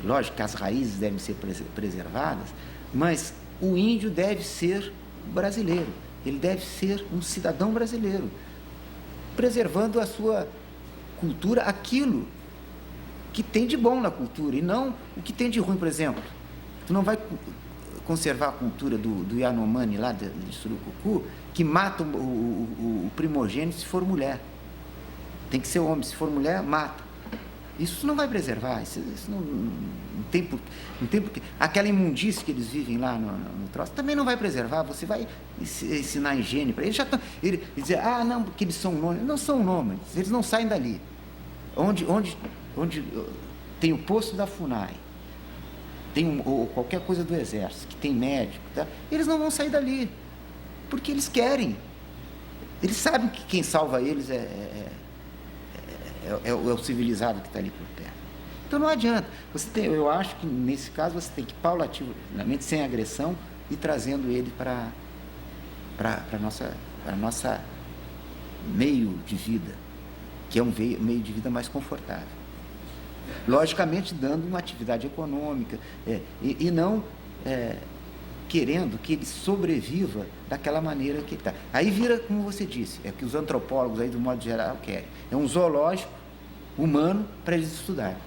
lógico que as raízes devem ser preservadas, mas o índio deve ser brasileiro, ele deve ser um cidadão brasileiro, preservando a sua cultura, aquilo que tem de bom na cultura e não o que tem de ruim. Por exemplo, tu não vai conservar a cultura do Yanomami lá de Surucucu, que mata o primogênito se for mulher. Tem que ser homem, se for mulher, mata. Isso não vai preservar, isso não tem porquê. Aquela imundície que eles vivem lá no troço também não vai preservar. Você vai ensinar higiene para eles. Eles dizem, não, porque eles são nômades. Não são nômades, eles não saem dali. Onde tem o posto da FUNAI, ou qualquer coisa do Exército, que tem médico, tá? Eles não vão sair dali, porque eles querem. Eles sabem que quem salva eles é o civilizado que está ali por perto. Então não adianta. Eu acho que nesse caso você tem que paulatinamente, sem agressão, ir trazendo ele para nossa meio de vida, que é um meio de vida mais confortável. Logicamente dando uma atividade econômica e não querendo que ele sobreviva daquela maneira que ele está. Aí vira, como você disse, é que os antropólogos aí do modo geral querem. É um zoológico humano para eles estudarem.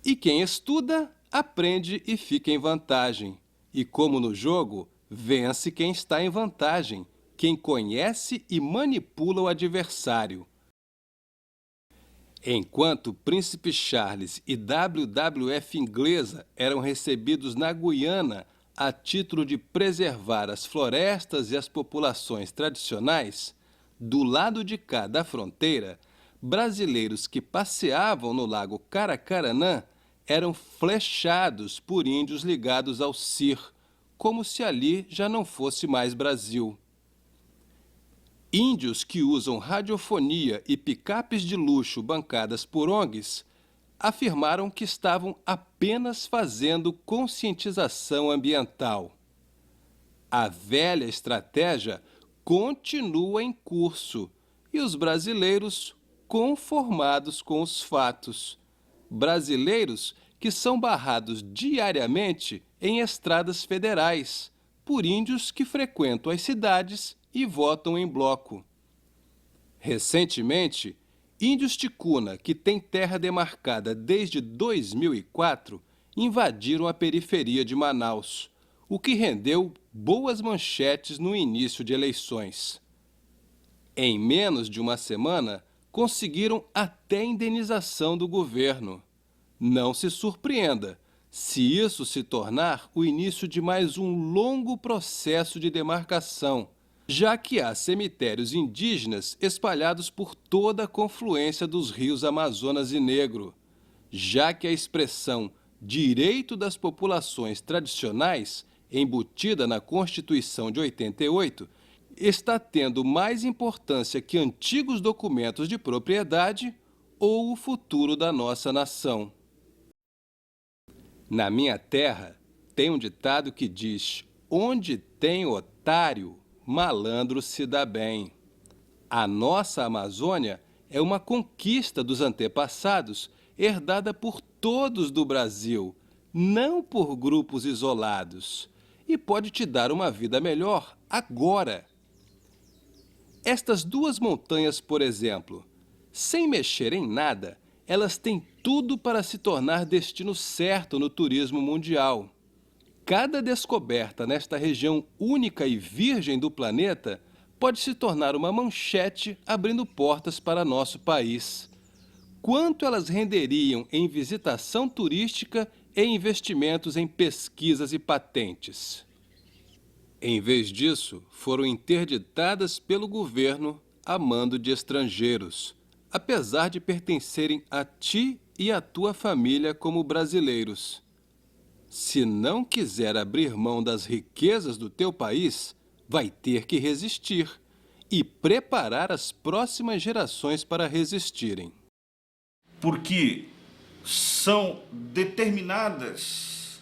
E quem estuda, aprende e fica em vantagem. E como no jogo, vence quem está em vantagem, quem conhece e manipula o adversário. Enquanto Príncipe Charles e WWF inglesa eram recebidos na Guiana a título de preservar as florestas e as populações tradicionais, do lado de cá da fronteira, brasileiros que passeavam no lago Caracaranã eram flechados por índios ligados ao CIR, como se ali já não fosse mais Brasil. Índios que usam radiofonia e picapes de luxo bancadas por ONGs afirmaram que estavam apenas fazendo conscientização ambiental. A velha estratégia continua em curso e os brasileiros conformados com os fatos. Brasileiros que são barrados diariamente em estradas federais por índios que frequentam as cidades e votam em bloco. Recentemente, índios ticuna, que têm terra demarcada desde 2004, invadiram a periferia de Manaus, o que rendeu boas manchetes no início de eleições. Em menos de uma semana, conseguiram até indenização do governo. Não se surpreenda se isso se tornar o início de mais um longo processo de demarcação, já que há cemitérios indígenas espalhados por toda a confluência dos rios Amazonas e Negro, já que a expressão direito das populações tradicionais, embutida na Constituição de 88, está tendo mais importância que antigos documentos de propriedade ou o futuro da nossa nação. Na minha terra, tem um ditado que diz: onde tem otário, malandro se dá bem. A nossa Amazônia é uma conquista dos antepassados, herdada por todos do Brasil, não por grupos isolados, e pode te dar uma vida melhor agora. Estas duas montanhas, por exemplo, sem mexer em nada, elas têm tudo para se tornar destino certo no turismo mundial. Cada descoberta nesta região única e virgem do planeta pode se tornar uma manchete abrindo portas para nosso país. Quanto elas renderiam em visitação turística e investimentos em pesquisas e patentes? Em vez disso, foram interditadas pelo governo a mando de estrangeiros, apesar de pertencerem a ti e à tua família como brasileiros. Se não quiser abrir mão das riquezas do teu país, vai ter que resistir e preparar as próximas gerações para resistirem. Porque são determinadas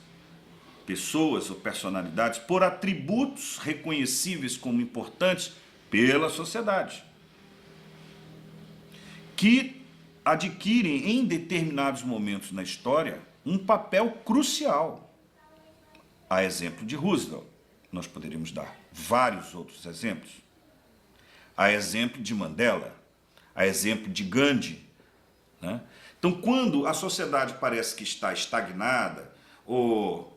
pessoas ou personalidades por atributos reconhecíveis como importantes pela sociedade, que adquirem em determinados momentos na história um papel crucial. A exemplo de Roosevelt, nós poderíamos dar vários outros exemplos. A exemplo de Mandela, a exemplo de Gandhi, né? Então, quando a sociedade parece que está estagnada ou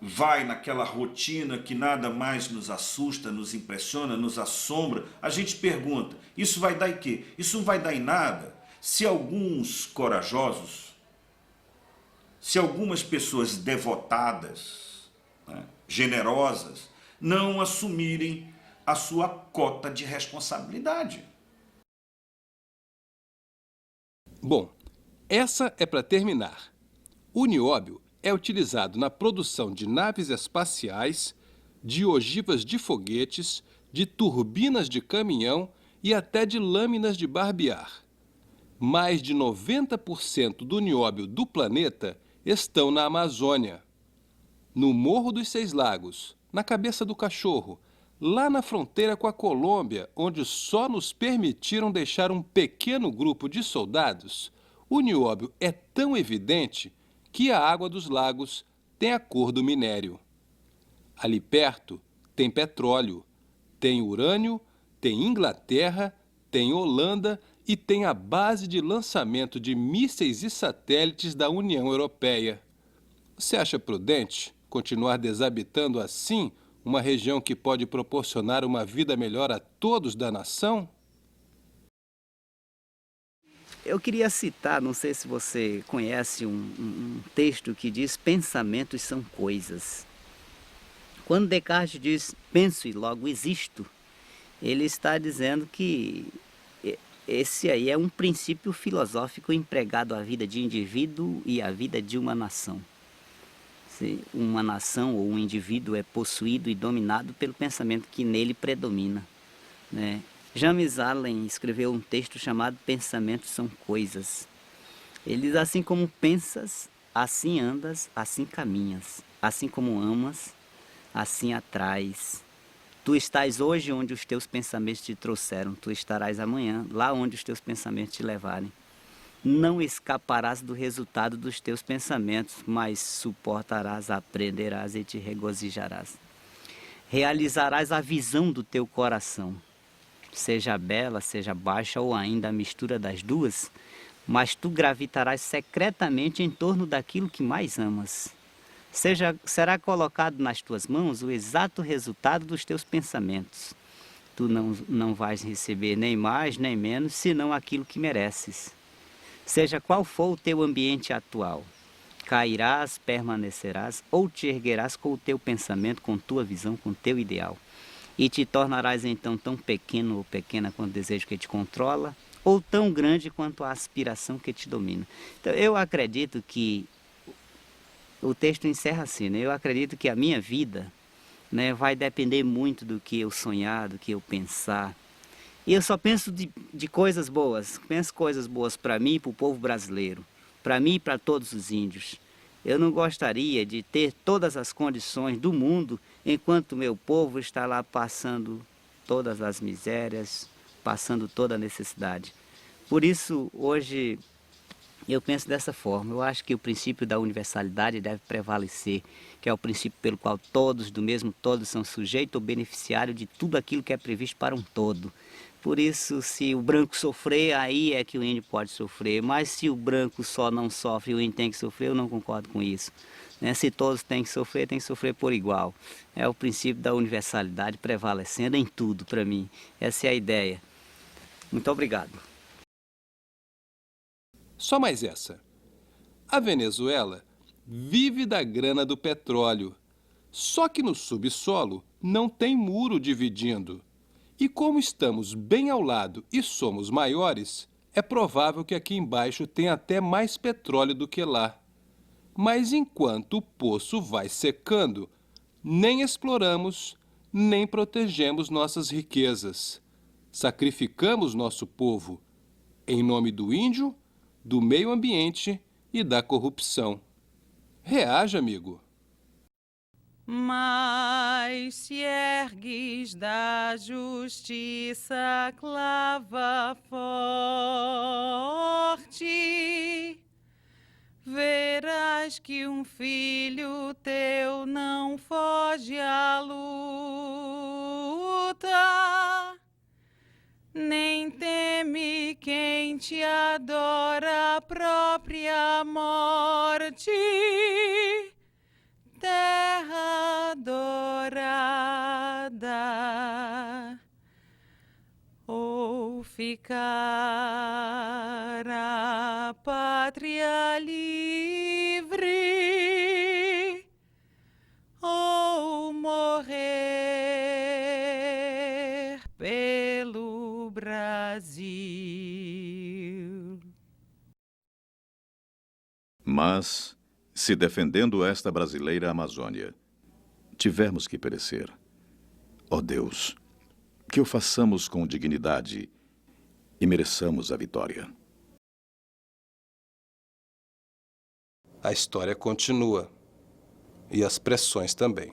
vai naquela rotina que nada mais nos assusta, nos impressiona, nos assombra, a gente pergunta, isso vai dar em quê? Isso não vai dar em nada se alguns corajosos, se algumas pessoas devotadas, né, generosas, não assumirem a sua cota de responsabilidade. Bom, essa é para terminar. O nióbio é utilizado na produção de naves espaciais, de ogivas de foguetes, de turbinas de caminhão e até de lâminas de barbear. Mais de 90% do nióbio do planeta estão na Amazônia. No Morro dos Seis Lagos, na Cabeça do Cachorro, lá na fronteira com a Colômbia, onde só nos permitiram deixar um pequeno grupo de soldados, o nióbio é tão evidente que a água dos lagos tem a cor do minério. Ali perto tem petróleo, tem urânio, tem Inglaterra, tem Holanda e tem a base de lançamento de mísseis e satélites da União Europeia. Você acha prudente continuar desabitando assim uma região que pode proporcionar uma vida melhor a todos da nação? Eu queria citar, não sei se você conhece um texto que diz pensamentos são coisas. Quando Descartes diz penso e logo existo, ele está dizendo que esse aí é um princípio filosófico empregado à vida de indivíduo e à vida de uma nação. uma nação ou um indivíduo é possuído e dominado pelo pensamento que nele predomina, né? James Allen escreveu um texto chamado Pensamentos são Coisas. Ele diz: assim como pensas, assim andas, assim caminhas. Assim como amas, assim atrais. Tu estás hoje onde os teus pensamentos te trouxeram, tu estarás amanhã lá onde os teus pensamentos te levarem. Não escaparás do resultado dos teus pensamentos, mas suportarás, aprenderás e te regozijarás. Realizarás a visão do teu coração, seja bela, seja baixa ou ainda a mistura das duas, mas tu gravitarás secretamente em torno daquilo que mais amas. Será colocado nas tuas mãos o exato resultado dos teus pensamentos. Tu não vais receber nem mais nem menos, senão aquilo que mereces. Seja qual for o teu ambiente atual, cairás, permanecerás ou te erguerás com o teu pensamento, com tua visão, com teu ideal. E te tornarás então tão pequeno ou pequena quanto o desejo que te controla, ou tão grande quanto a aspiração que te domina. Então, eu acredito que, o texto encerra assim, né? Eu acredito que a minha vida, né, vai depender muito do que eu sonhar, do que eu pensar. E eu só penso de coisas boas, penso coisas boas para mim e para o povo brasileiro, para mim e para todos os índios. Eu não gostaria de ter todas as condições do mundo enquanto o meu povo está lá passando todas as misérias, passando toda a necessidade. Por isso, hoje, eu penso dessa forma. Eu acho que o princípio da universalidade deve prevalecer, que é o princípio pelo qual todos, do mesmo todo, são sujeitos ou beneficiários de tudo aquilo que é previsto para um todo. Por isso, se o branco sofrer, aí é que o índio pode sofrer. Mas se o branco só não sofre e o índio tem que sofrer, eu não concordo com isso. Né? Se todos têm que sofrer por igual. É o princípio da universalidade prevalecendo em tudo para mim. Essa é a ideia. Muito obrigado. Só mais essa. A Venezuela vive da grana do petróleo. Só que no subsolo não tem muro dividindo. E como estamos bem ao lado e somos maiores, é provável que aqui embaixo tenha até mais petróleo do que lá. Mas enquanto o poço vai secando, nem exploramos, nem protegemos nossas riquezas. Sacrificamos nosso povo em nome do índio, do meio ambiente e da corrupção. Reaja, amigo. Mas se ergues da justiça clava forte, verás que um filho teu não foge à luta, nem teme quem te adora a própria morte. Terra dourada, ou ficar a pátria livre, ou morrer pelo Brasil. Mas, se defendendo esta brasileira Amazônia, tivermos que perecer, ó Deus, que o façamos com dignidade e mereçamos a vitória. A história continua. E as pressões também.